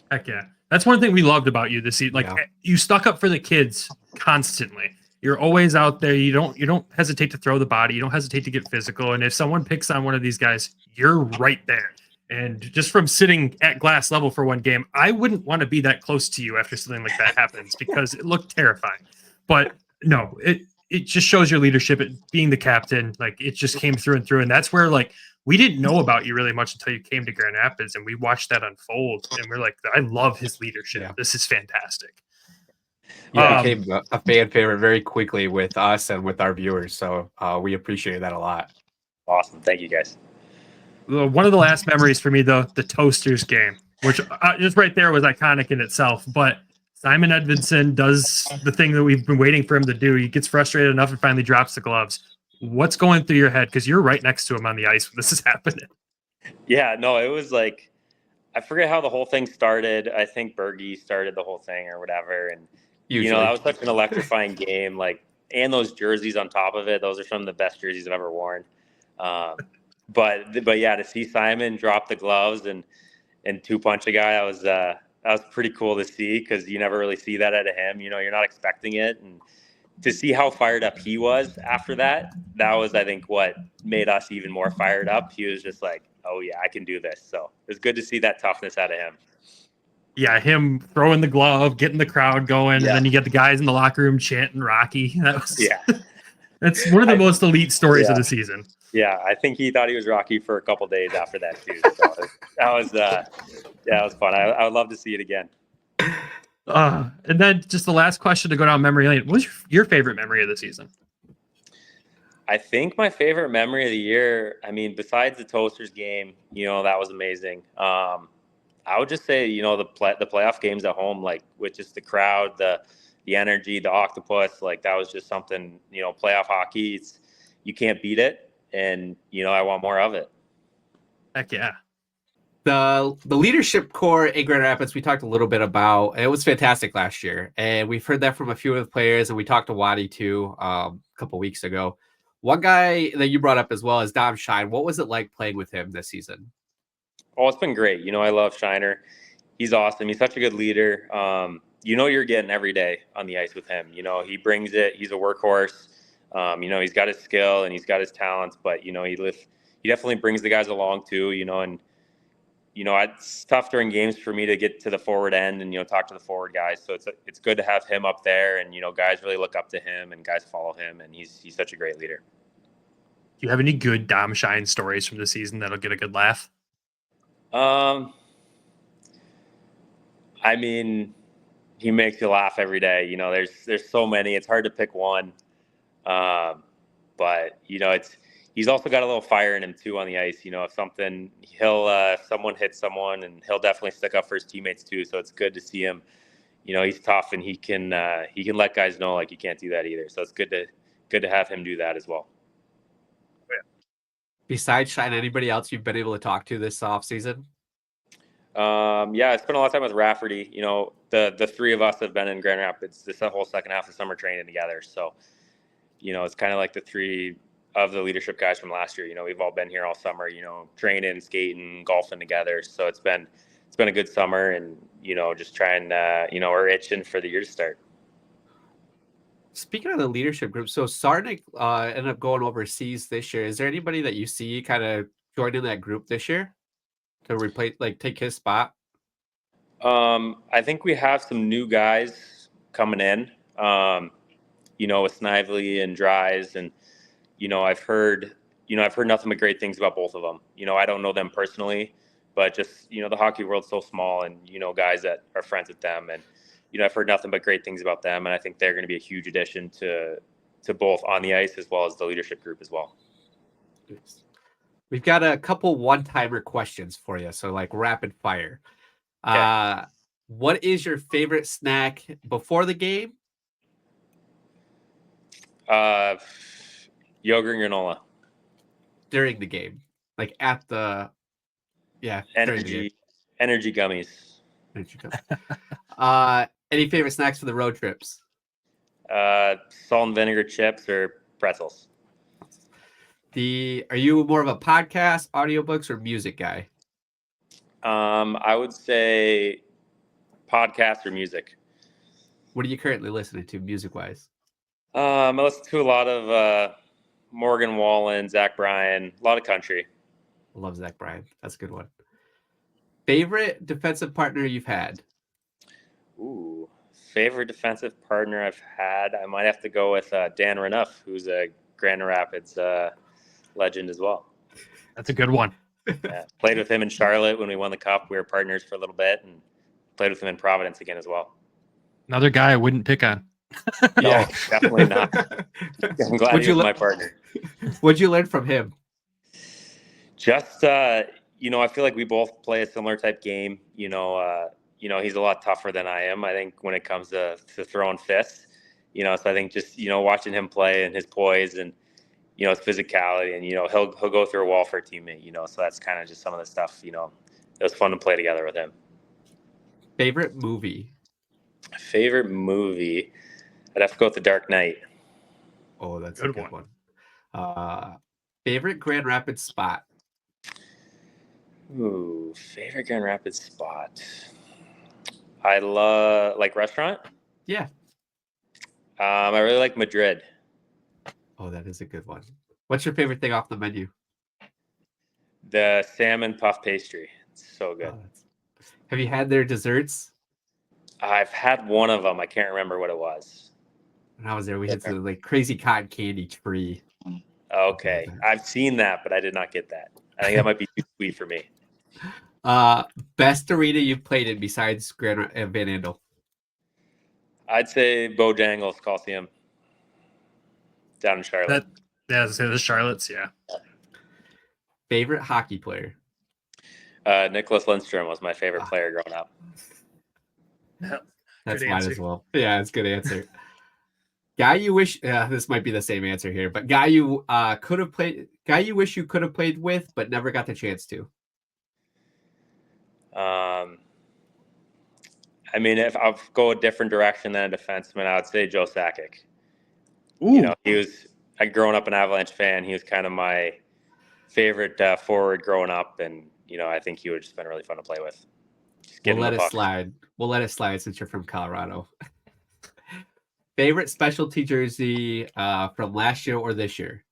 Speaker 2: Heck yeah. That's one thing we loved about you this season. You stuck up for the kids constantly. You're always out there. You don't hesitate to throw the body. You don't hesitate to get physical. And if someone picks on one of these guys, you're right there. And just from sitting at glass level for one game, I wouldn't want to be that close to you after something like that happens because it looked terrifying. But no, it just shows your leadership, being the captain. It just came through and through. And that's where we didn't know about you really much until you came to Grand Rapids, and we watched that unfold. And we're like, I love his leadership. Yeah. This is fantastic.
Speaker 7: Yeah, it became a fan favorite very quickly with us and with our viewers. So we appreciate that a lot.
Speaker 6: Awesome. Thank you, guys.
Speaker 2: One of the last memories for me, though, the Toasters game, which just right there was iconic in itself. But Simon Edvinsson does the thing that we've been waiting for him to do. He gets frustrated enough and finally drops the gloves. What's going through your head? Because you're right next to him on the ice when this is happening.
Speaker 6: Yeah, no, it was I forget how the whole thing started. I think Bergie started the whole thing or whatever. And
Speaker 7: Usually.
Speaker 6: You know, that was such an electrifying game. Like, and those jerseys on top of it, those are some of the best jerseys I've ever worn. But yeah, to see Simon drop the gloves and two punch a guy, that was pretty cool to see, because you never really see that out of him. You know, you're not expecting it, and to see how fired up he was after that was, I think, what made us even more fired up. He was just like, oh yeah, I can do this. So it was good to see that toughness out of him.
Speaker 2: Yeah, him throwing the glove, getting the crowd going,
Speaker 6: Yeah.
Speaker 2: and then you get the guys in the locker room chanting Rocky. That was
Speaker 6: Yeah.
Speaker 2: That's one of the most elite stories of the season.
Speaker 6: Yeah, I think he thought he was Rocky for a couple days after that too. So that was fun. I would love to see it again.
Speaker 2: And then just the last question to go down memory lane. What's your favorite memory of the season?
Speaker 6: I think my favorite memory of the year, I mean, besides the Toasters game, you know, that was amazing. I would just say, you know, the playoff games at home, like with just the crowd, the energy, the octopus, like that was just something, you know, playoff hockey, you can't beat it. And, you know, I want more of it.
Speaker 2: Heck yeah.
Speaker 7: The leadership core in Grand Rapids, we talked a little bit about. It was fantastic last year, and we've heard that from a few of the players, and we talked to Waddy too a couple weeks ago. One guy that you brought up as well is Dom Shine. What was it like playing with him this season?
Speaker 6: Oh, it's been great. You know, I love Shiner. He's awesome. He's such a good leader. You know, you're getting every day on the ice with him. You know, he brings it. He's a workhorse. You know, he's got his skill and he's got his talents, but, you know, he definitely brings the guys along too, you know, and, you know, it's tough during games for me to get to the forward end and, you know, talk to the forward guys. So it's good to have him up there, and, you know, guys really look up to him and guys follow him, and he's such a great leader.
Speaker 2: Do you have any good Dom Shine stories from the season that'll get a good laugh?
Speaker 6: I mean, he makes you laugh every day. You know, there's so many, it's hard to pick one. But, you know, he's also got a little fire in him too on the ice. You know, if someone hits someone, and he'll definitely stick up for his teammates too. So it's good to see him. You know, he's tough, and he can let guys know, like, you can't do that either. So it's good to have him do that as well.
Speaker 7: Besides Shine, anybody else you've been able to talk to this offseason?
Speaker 6: Yeah, I spent a lot of time with Rafferty. You know, the three of us have been in Grand Rapids this whole second half of summer training together. So, you know, it's kind of like the three of the leadership guys from last year. You know, we've all been here all summer, you know, training, skating, golfing together. So it's been a good summer, and, you know, just trying, you know, we're itching for the year to start.
Speaker 7: Speaking of the leadership group, so Sarnik ended up going overseas this year. Is there anybody that you see kind of joining that group this year to replace, like, take his spot?
Speaker 6: I think we have some new guys coming in, you know, with Snively and Dries, and, you know, I've heard nothing but great things about both of them. You know, I don't know them personally, but just, you know, the hockey world's so small, and, you know, guys that are friends with them, and, you know, I've heard nothing but great things about them, and I think they're going to be a huge addition to both on the ice as well as the leadership group as well.
Speaker 7: We've got a couple one-timer questions for you, so like rapid fire. Okay. What is your favorite snack before the game?
Speaker 6: Yogurt and granola.
Speaker 7: During the game, like at the
Speaker 6: energy gummies.
Speaker 7: Energy gummies. Any favorite snacks for the road trips?
Speaker 6: Salt and vinegar chips or pretzels.
Speaker 7: Are you more of a podcast, audiobooks, or music guy?
Speaker 6: I would say podcast or music.
Speaker 7: What are you currently listening to music-wise?
Speaker 6: I listen to a lot of Morgan Wallen, Zach Bryan, a lot of country.
Speaker 7: I love Zach Bryan. That's a good one. Favorite defensive partner you've had?
Speaker 6: Ooh, favorite defensive partner I've had? I might have to go with Dan Renouf, who's a Grand Rapids legend as well.
Speaker 2: That's a good one.
Speaker 6: Yeah, played with him in Charlotte when we won the Cup. We were partners for a little bit, and played with him in Providence again as well.
Speaker 2: Another guy I wouldn't pick on.
Speaker 6: No, definitely not. I'm glad he was my partner.
Speaker 7: What'd you learn from him?
Speaker 6: Just, you know, I feel like we both play a similar type game. You know, he's a lot tougher than I am, I think, when it comes to throwing fists. You know, so I think just, you know, watching him play and his poise and, you know, his physicality, and, you know, he'll go through a wall for a teammate, you know, so that's kind of just some of the stuff, you know, it was fun to play together with him.
Speaker 7: Favorite movie?
Speaker 6: Favorite movie? I'd have to go with The Dark Knight.
Speaker 7: Oh, that's
Speaker 2: Good
Speaker 7: a good one. Favorite Grand Rapids spot?
Speaker 6: Ooh, favorite Grand Rapids spot. I love restaurant.
Speaker 7: Yeah.
Speaker 6: I really like Madrid.
Speaker 7: Oh, that is a good one. What's your favorite thing off the menu?
Speaker 6: The salmon puff pastry. It's so good.
Speaker 7: Have you had their desserts?
Speaker 6: I've had one of them. I can't remember what it was.
Speaker 7: When I was there, we had some like crazy cotton candy tree.
Speaker 6: Okay. I've seen that, but I did not get that. I think that might be too sweet for me.
Speaker 7: Best arena you've played in besides Van Andel?
Speaker 6: I'd say Bojangles Coliseum down in Charlotte.
Speaker 2: The Charlottes, yeah.
Speaker 7: Favorite hockey player?
Speaker 6: Nicholas Lindstrom was my favorite player growing up.
Speaker 7: That's
Speaker 2: Good
Speaker 7: mine
Speaker 2: answer.
Speaker 7: as well. Yeah, it's a good answer. Guy you wish this might be the same answer here, but guy you you wish you could have played with but never got the chance to.
Speaker 6: I mean, if I'll go a different direction than a defenseman, I would say Joe Sakic.
Speaker 2: Ooh.
Speaker 6: You know, growing up an Avalanche fan, he was kind of my favorite forward growing up, and I think he would have just been really fun to play with.
Speaker 7: We'll let it slide. We'll let it slide since you're from Colorado. Favorite specialty jersey from last year or this year?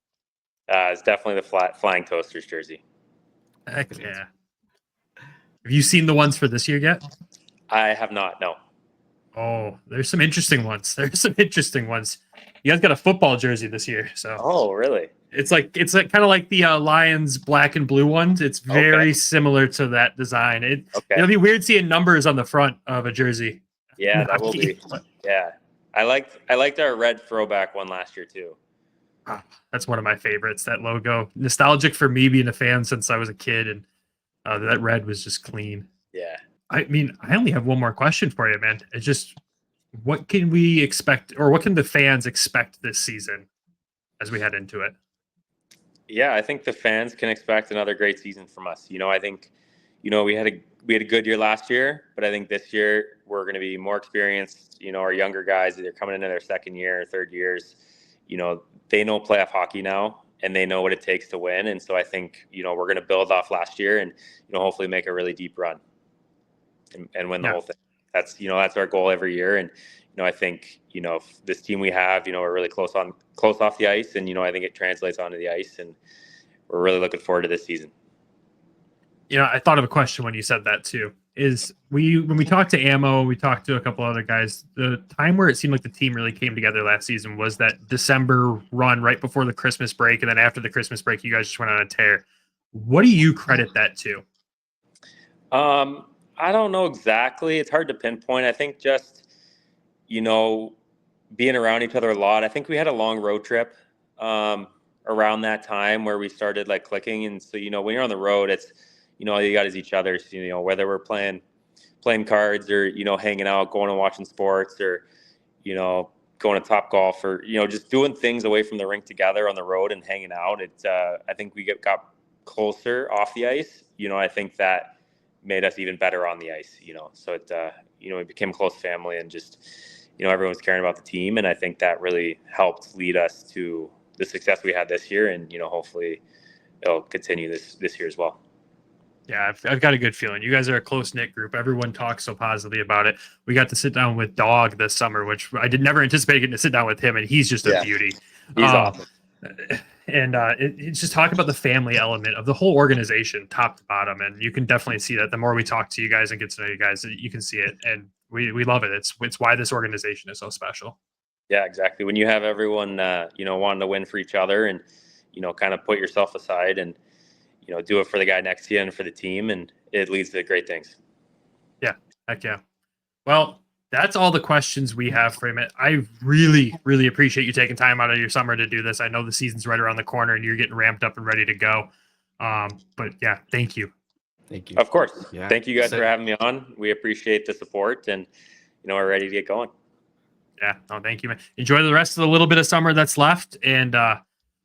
Speaker 6: It's definitely the Flying Toasters jersey.
Speaker 2: Heck yeah. Have you seen the ones for this year yet?
Speaker 6: I have not, no.
Speaker 2: Oh, there's some interesting ones. You guys got a football jersey this year, so.
Speaker 6: Oh, really?
Speaker 2: It's kind of like the Lions black and blue ones. It's very similar to that design. It'll be weird seeing numbers on the front of a jersey.
Speaker 6: Yeah, that will be. Yeah, I liked our red throwback one last year too.
Speaker 2: That's one of my favorites. That logo, nostalgic for me being a fan since I was a kid, and that red was just clean.
Speaker 6: Yeah.
Speaker 2: I mean, I only have one more question for you, man. It's just, what can we expect, or what can the fans expect this season as we head into it?
Speaker 6: Yeah, I think the fans can expect another great season from us. I think, we had a good year last year, but I think this year we're going to be more experienced. Our younger guys, they're coming into their second year, third years. They know playoff hockey now, and they know what it takes to win. And so I think, we're going to build off last year and, hopefully make a really deep run and win the whole thing. That's our goal every year. And, I think, this team we have, we're really close off the ice, and, I think it translates onto the ice, and we're really looking forward to this season.
Speaker 2: I thought of a question when you said that too. When we talked to Ammo, we talked to a couple other guys, the time where it seemed like the team really came together last season was that December run right before the Christmas break. And then after the Christmas break, you guys just went on a tear. What do you credit that to?
Speaker 6: I don't know exactly. It's hard to pinpoint. I think just, being around each other a lot. I think we had a long road trip around that time where we started clicking. And so, when you're on the road, it's, all you got is each other. So, whether we're playing cards or, hanging out, going and watching sports, or, going to Top Golf, or, just doing things away from the rink together on the road and hanging out. I think we got closer off the ice. I think that made us even better on the ice, so it became a close family, and just, everyone's caring about the team. And I think that really helped lead us to the success we had this year. And, hopefully it'll continue this year as well.
Speaker 2: Yeah, I've got a good feeling. You guys are a close-knit group. Everyone talks so positively about it. We got to sit down with Dog this summer, which I never anticipated getting to sit down with him, and he's just a beauty.
Speaker 6: He's awesome.
Speaker 2: And it's just talking about the family element of the whole organization, top to bottom. And you can definitely see that the more we talk to you guys and get to know you guys, you can see it. And we love it. It's why this organization is so special.
Speaker 6: Yeah, exactly. When you have everyone, wanting to win for each other, and, kind of put yourself aside and, do it for the guy next to you and for the team, and it leads to great things.
Speaker 2: Yeah. Heck yeah. Well, that's all the questions we have for him. I really, really appreciate you taking time out of your summer to do this. I know the season's right around the corner and you're getting ramped up and ready to go. But yeah, thank you.
Speaker 7: Thank you.
Speaker 6: Of course.
Speaker 7: Yeah.
Speaker 6: Thank you guys for having me on. We appreciate the support, and, we're ready to get going.
Speaker 2: Yeah. No, thank you, man. Enjoy the rest of the little bit of summer that's left. And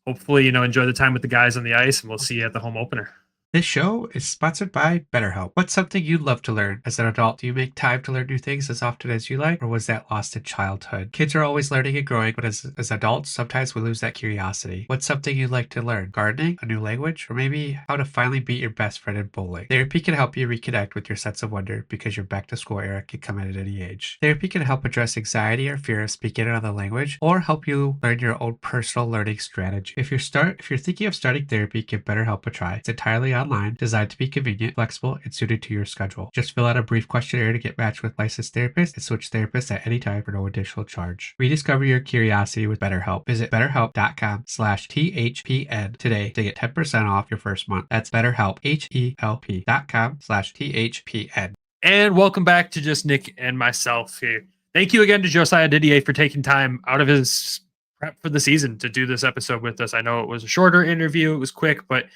Speaker 2: hopefully, enjoy the time with the guys on the ice, and we'll see you at the home opener.
Speaker 5: This show is sponsored by BetterHelp. What's something you'd love to learn as an adult? Do you make time to learn new things as often as you like, or was that lost in childhood? Kids are always learning and growing, but as adults, sometimes we lose that curiosity. What's something you'd like to learn? Gardening, a new language, or maybe how to finally beat your best friend in bowling? Therapy can help you reconnect with your sense of wonder because your back-to-school era can come at any age. Therapy can help address anxiety or fear of speaking another language, or help you learn your own personal learning strategy. If you're thinking of starting therapy, give BetterHelp a try. It's entirely online, designed to be convenient, flexible, and suited to your schedule. Just fill out a brief questionnaire to get matched with licensed therapists and switch therapists at any time for no additional charge. Rediscover your curiosity with BetterHelp. Visit betterhelp.com/THPN today to get 10% off your first month. That's BetterHelp, HELP.com/THPN.
Speaker 2: And welcome back to just Nick and myself here. Thank you again to Josiah Didier for taking time out of his prep for the season to do this episode with us. I know it was a shorter interview, it was quick, but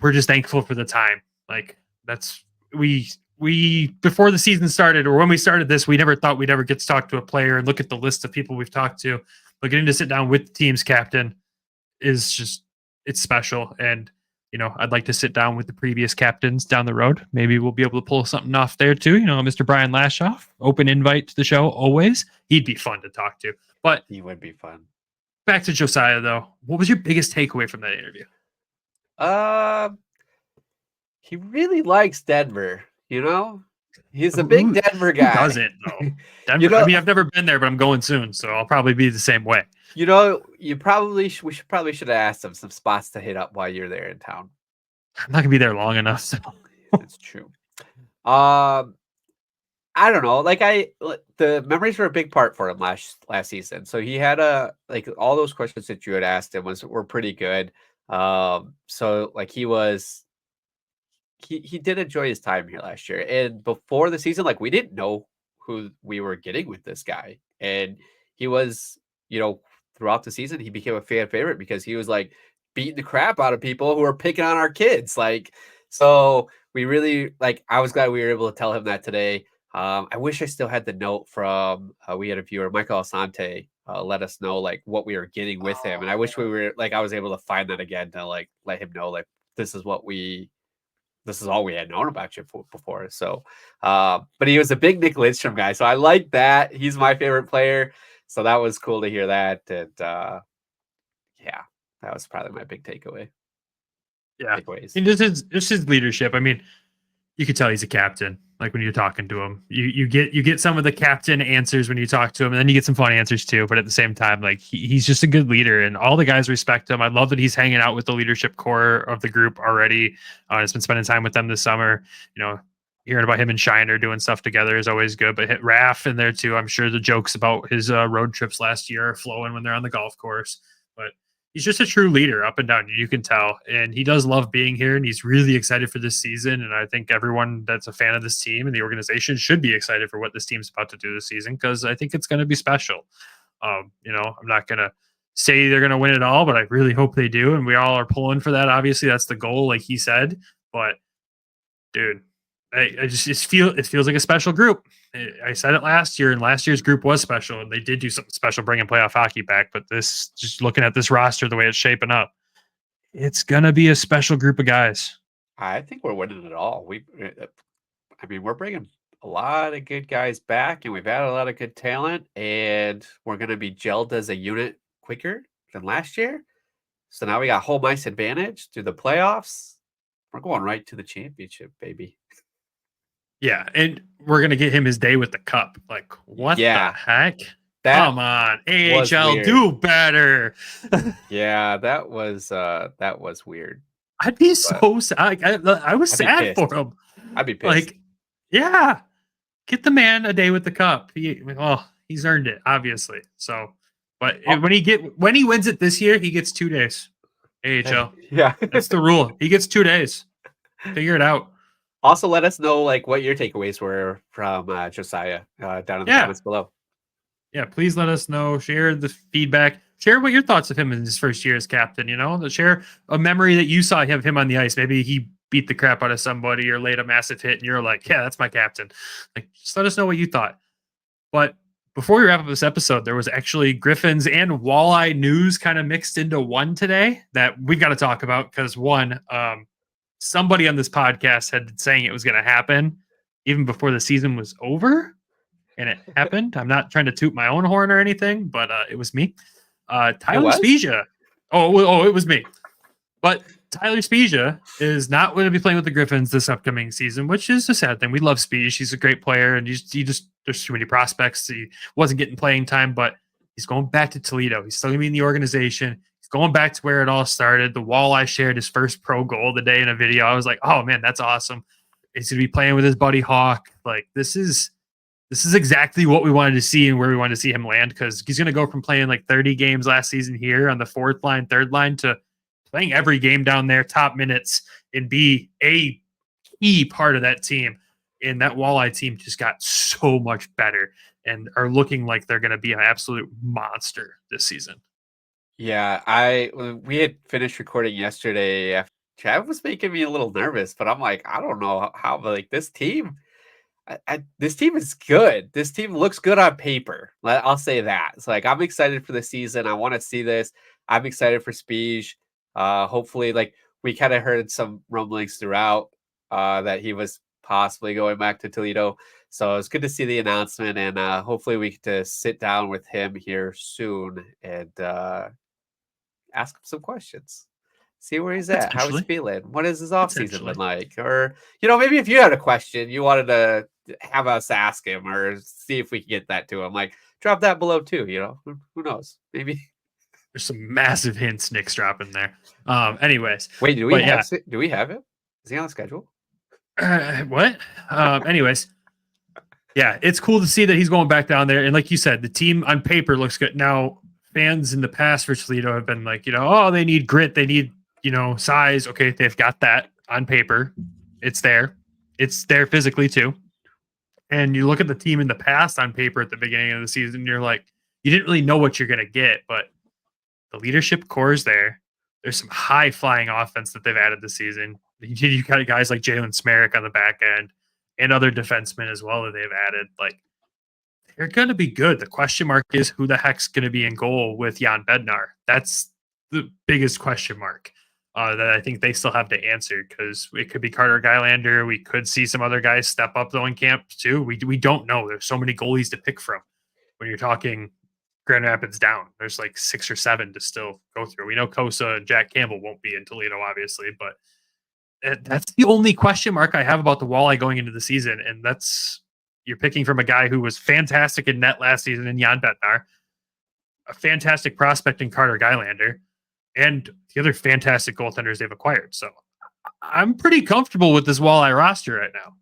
Speaker 2: we're just thankful for the time. Like, that's we before the season started, or when we started this, we never thought we'd ever get to talk to a player and look at the list of people we've talked to. But getting to sit down with the team's captain is just, it's special. And I'd like to sit down with the previous captains down the road. Maybe we'll be able to pull something off there too. Mr. Brian Lashoff, open invite to the show always. He'd be fun to talk to. But
Speaker 3: He would be fun.
Speaker 2: back to Josiah though. What was your biggest takeaway from that interview?
Speaker 3: He really likes Denver. He's a big Denver guy.
Speaker 2: Who doesn't though? Denver, I mean, I've never been there, but I'm going soon, so I'll probably be the same way.
Speaker 3: We should have asked him some spots to hit up while you're there in town.
Speaker 2: I'm not gonna be there long enough. So.
Speaker 3: That's true. I don't know. The memories were a big part for him last season. So he had all those questions that you had asked him were pretty good. He did enjoy his time here last year. And before the season, we didn't know who we were getting with this guy. And he was, throughout the season, he became a fan favorite because he was beating the crap out of people who were picking on our kids. So we really I was glad we were able to tell him that today. I wish I still had the note from, we had a viewer, Michael Asante, let us know what we were getting with him. And I wish we were I was able to find that again to let him know, this is all we had known about you before. So, but he was a big Nick Lidstrom guy. So I like that. He's my favorite player. So that was cool to hear that. And yeah, that was probably my big takeaway.
Speaker 2: Yeah.
Speaker 3: Takeaways.
Speaker 2: And just his leadership. I mean, you could tell he's a captain. When you're talking to him, you get some of the captain answers when you talk to him, and then you get some fun answers too. But at the same time, he's just a good leader, and all the guys respect him. I love that he's hanging out with the leadership core of the group already. He's been spending time with them this summer. Hearing about him and Shiner doing stuff together is always good. But hit Raph in there too. I'm sure the jokes about his road trips last year are flowing when they're on the golf course. But he's just a true leader up and down. You can tell. And he does love being here, and he's really excited for this season. And I think everyone that's a fan of this team and the organization should be excited for what this team's about to do this season, because I think it's going to be special. I'm not going to say they're going to win it all, but I really hope they do. And we all are pulling for that. Obviously, that's the goal, like he said. But, dude, it feels like a special group. I said it last year, and last year's group was special, and they did do something special bringing playoff hockey back. But just looking at this roster, the way it's shaping up, it's gonna be a special group of guys.
Speaker 3: I think we're winning it all. We're bringing a lot of good guys back, and we've had a lot of good talent, and we're gonna be gelled as a unit quicker than last year. So now we got home ice advantage through the playoffs. We're going right to the championship, baby.
Speaker 2: Yeah, and we're gonna get him his day with the cup. What the heck? Come on, AHL, do better.
Speaker 3: Yeah, that was weird.
Speaker 2: I'd be so sad. I was sad for him.
Speaker 3: I'd be pissed.
Speaker 2: Yeah, get the man a day with the cup. He's earned it, obviously. So, but when he wins it this year, he gets 2 days. AHL.
Speaker 3: Yeah,
Speaker 2: that's the rule. He gets 2 days. Figure it out.
Speaker 3: Also, let us know what your takeaways were from Josiah down in the comments below.
Speaker 2: Yeah, please let us know. Share the feedback. Share what your thoughts of him in his first year as captain. Share a memory that you saw of him on the ice. Maybe he beat the crap out of somebody or laid a massive hit, and you're like, "Yeah, that's my captain." Just let us know what you thought. But before we wrap up this episode, there was actually Griffins and Walleye news kind of mixed into one today that we got to talk about because one. somebody on this podcast had been saying it was going to happen even before the season was over, and it happened. I'm not trying to toot my own horn or anything, but it was me. Tyler Spezia. It was me. But Tyler Spezia is not going to be playing with the Griffins this upcoming season, which is a sad thing. We love Spezia. He's a great player, and he just there's too many prospects. He wasn't getting playing time, but he's going back to Toledo. He's still going to be in the organization. He's going back to where it all started. The Walleye shared his first pro goal today in a video. I was like, oh, man, that's awesome. He's going to be playing with his buddy Hawk. Like, this is exactly what we wanted to see and where we wanted to see him land, because he's going to go from playing like 30 games last season here on the fourth line, third line to playing every game down there, top minutes, and be a key part of that team. And that Walleye team just got so much better and are looking like they're going to be an absolute monster this season.
Speaker 3: Yeah, we had finished recording yesterday. Chad was making me a little nervous, but I'm like, I don't know how, but like this team, this team is good. This team looks good on paper. I'll say that. It's like, I'm excited for the season. I want to see this. I'm excited for Spezia. Hopefully, like we kind of heard some rumblings throughout that he was possibly going back to Toledo. So it's good to see the announcement, and hopefully we get to sit down with him here soon and ask him some questions. See where he's at, how he's feeling. What has his offseason been like? Or, maybe if you had a question you wanted to have us ask him or see if we can get that to him, like drop that below too, who knows? Maybe.
Speaker 2: There's some massive hints Nick's dropping there. Anyways.
Speaker 3: Wait, do we have him? Is he on the schedule?
Speaker 2: What? Anyways. Yeah, it's cool to see that he's going back down there. And like you said, the team on paper looks good. Now, fans in the past for Toledo have been like, they need grit. They need, size. Okay, they've got that on paper. It's there. It's there physically too. And you look at the team in the past on paper at the beginning of the season, you're like, you didn't really know what you're going to get, but the leadership core is there. There's some high-flying offense that they've added this season. You got guys like Jalen Smerrick on the back end and other defensemen as well that they've added. Like, they're going to be good. The question mark is who the heck's going to be in goal with Jan Bednar. That's the biggest question mark that I think they still have to answer, because it could be Carter Gylander. We could see some other guys step up though in camp too. We don't know. There's so many goalies to pick from when you're talking Grand Rapids down. There's like 6 or 7 to still go through. We know Kosa and Jack Campbell won't be in Toledo, obviously, but that's the only question mark I have about the Walleye going into the season. And that's, you're picking from a guy who was fantastic in net last season in Jan Bednar, a fantastic prospect in Carter Gylander, and the other fantastic goaltenders they've acquired. So I'm pretty comfortable with this Walleye roster right now.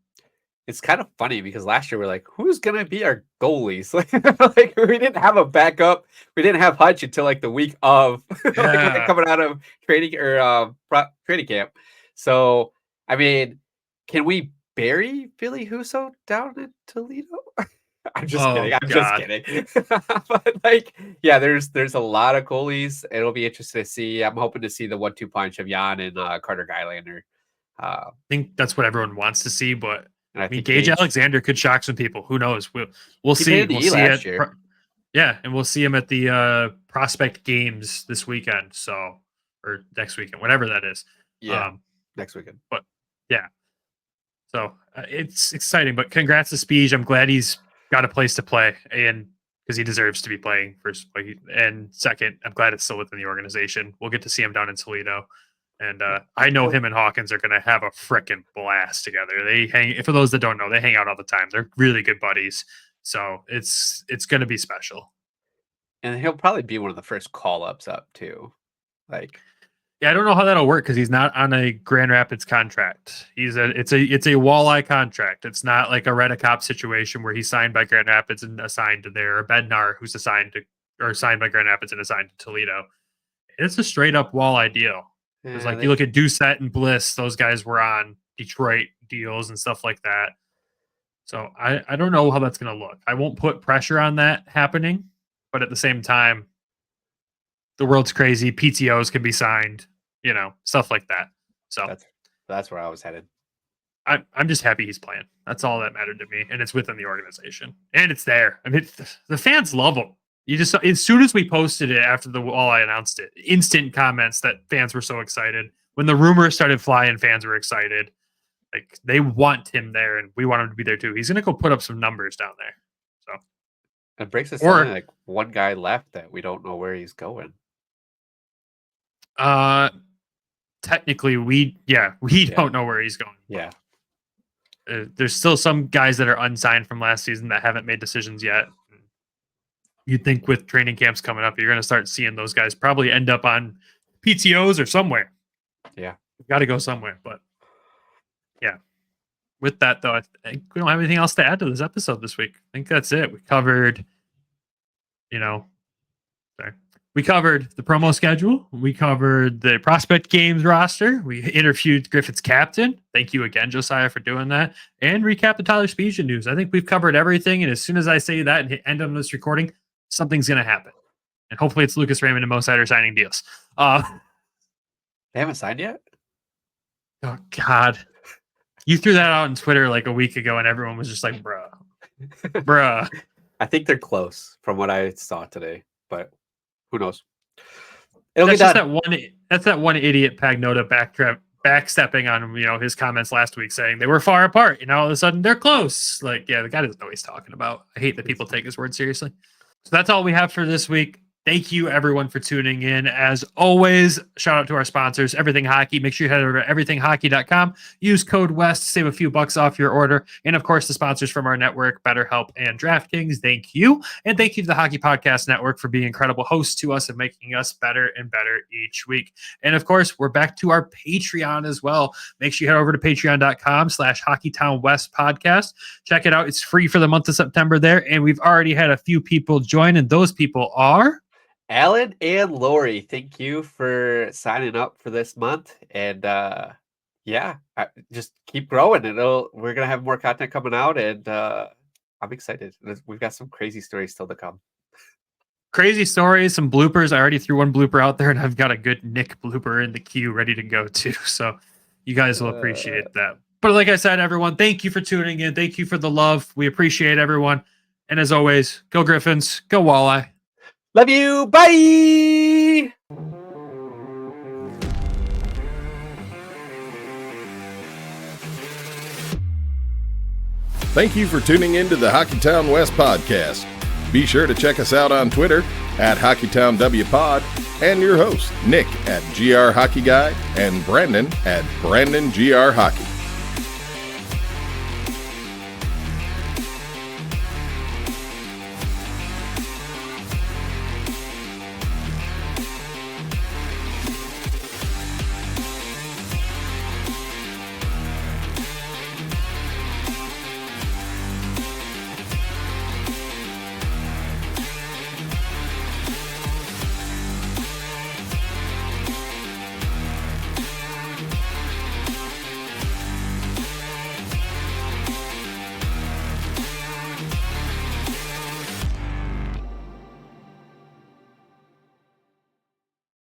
Speaker 3: It's kind of funny because last year we're like, who's going to be our goalies? Like we didn't have a backup. We didn't have Hutch until like the week of coming out of training or training camp. So, I mean, can we bury Billy Husso down in Toledo? I'm just kidding. I'm just kidding. But like, yeah, there's a lot of goalies. It'll be interesting to see. I'm hoping to see the 1-2 punch of Jan and Carter Gylander.
Speaker 2: I think that's what everyone wants to see, but I mean, Gage Alexander could shock some people. Who knows? We'll see. We'll see it. Yeah, and we'll see him at the Prospect Games this weekend. So, or next weekend, whatever that is.
Speaker 3: Yeah, next weekend.
Speaker 2: But yeah, so it's exciting. But congrats to Spezia. I'm glad he's got a place to play, and because he deserves to be playing first. And second, I'm glad it's still within the organization. We'll get to see him down in Toledo. And I know him and Hawkins are going to have a frickin' blast together. They hang, for those that don't know, they hang out all the time. They're really good buddies. So it's going to be special.
Speaker 3: And he'll probably be one of the first call-ups up too. Like,
Speaker 2: yeah, I don't know how that'll work because he's not on a Grand Rapids contract. It's a Walleye contract. It's not like a Redicop situation where he's signed by Grand Rapids and assigned to there, or Bednar who's signed by Grand Rapids and assigned to Toledo. It's a straight up Walleye deal. It's like you look at Doucette and Bliss; those guys were on Detroit deals and stuff like that. So I don't know how that's going to look. I won't put pressure on that happening, but at the same time, the world's crazy. PTOs can be signed, stuff like that. So
Speaker 3: that's where I was headed.
Speaker 2: I'm just happy he's playing. That's all that mattered to me, and it's within the organization, and it's there. I mean, the fans love him. You just, as soon as we posted it after the Walleye announced it, instant comments that fans were so excited. when the rumors started flying, fans were excited. Like they want him there, and we want him to be there too. He's gonna go put up some numbers down there. So
Speaker 3: It breaks us
Speaker 2: Or-
Speaker 3: down, like one guy left that we don't know where he's going.
Speaker 2: technically, we don't know where he's going.
Speaker 3: Yeah.
Speaker 2: There's still some guys that are unsigned from last season that haven't made decisions yet. You'd think with training camps coming up, you're going to start seeing those guys probably end up on PTOs or somewhere.
Speaker 3: Yeah.
Speaker 2: Got to go somewhere. But yeah, with that, though, I think we don't have anything else to add to this episode this week. I think that's it. We covered, we covered the promo schedule. We covered the prospect games roster. We interviewed Griffin's captain. Thank you again, Josiah, for doing that. And recap the Tyler Spezia news. I think we've covered everything. And as soon as I say that and hit end on this recording, something's going to happen. And hopefully it's Lucas Raymond and Mo Sider signing deals.
Speaker 3: They haven't signed yet?
Speaker 2: Oh, God. You threw that out on Twitter like a week ago, and everyone was just like, bruh.
Speaker 3: I think they're close from what I saw today, but who knows? It'll
Speaker 2: That's
Speaker 3: get
Speaker 2: just
Speaker 3: done.
Speaker 2: that's that one idiot Pagnota backstepping on his comments last week saying they were far apart. All of a sudden they're close. Like, yeah, the guy doesn't know what he's talking about. I hate that people take his word seriously. So that's all we have for this week. Thank you, everyone, for tuning in. As always, shout out to our sponsors, Everything Hockey. Make sure you head over to everythinghockey.com. Use code WEST to save a few bucks off your order. And, of course, the sponsors from our network, BetterHelp and DraftKings. Thank you. And thank you to the Hockey Podcast Network for being incredible hosts to us and making us better and better each week. And, of course, we're back to our Patreon as well. Make sure you head over to patreon.com/Hockeytown West Podcast. Check it out. It's free for the month of September there. And we've already had a few people join, and those people are...
Speaker 3: Alan and Lori, thank you for signing up for this month. And just keep growing. We're gonna have more content coming out, and I'm excited. We've got some crazy stories still to come.
Speaker 2: Crazy stories, some bloopers. I already threw one blooper out there, and I've got a good Nick blooper in the queue ready to go too. So you guys will appreciate that. But like I said, everyone, thank you for tuning in. Thank you for the love. We appreciate everyone. And as always, go Griffins, go Walleye.
Speaker 3: Love you. Bye.
Speaker 1: Thank you for tuning in to the Hockeytown West Podcast. Be sure to check us out on Twitter at HockeytownWPod and your host, Nick at GR Hockey Guy and Brandon at BrandonGR Hockey.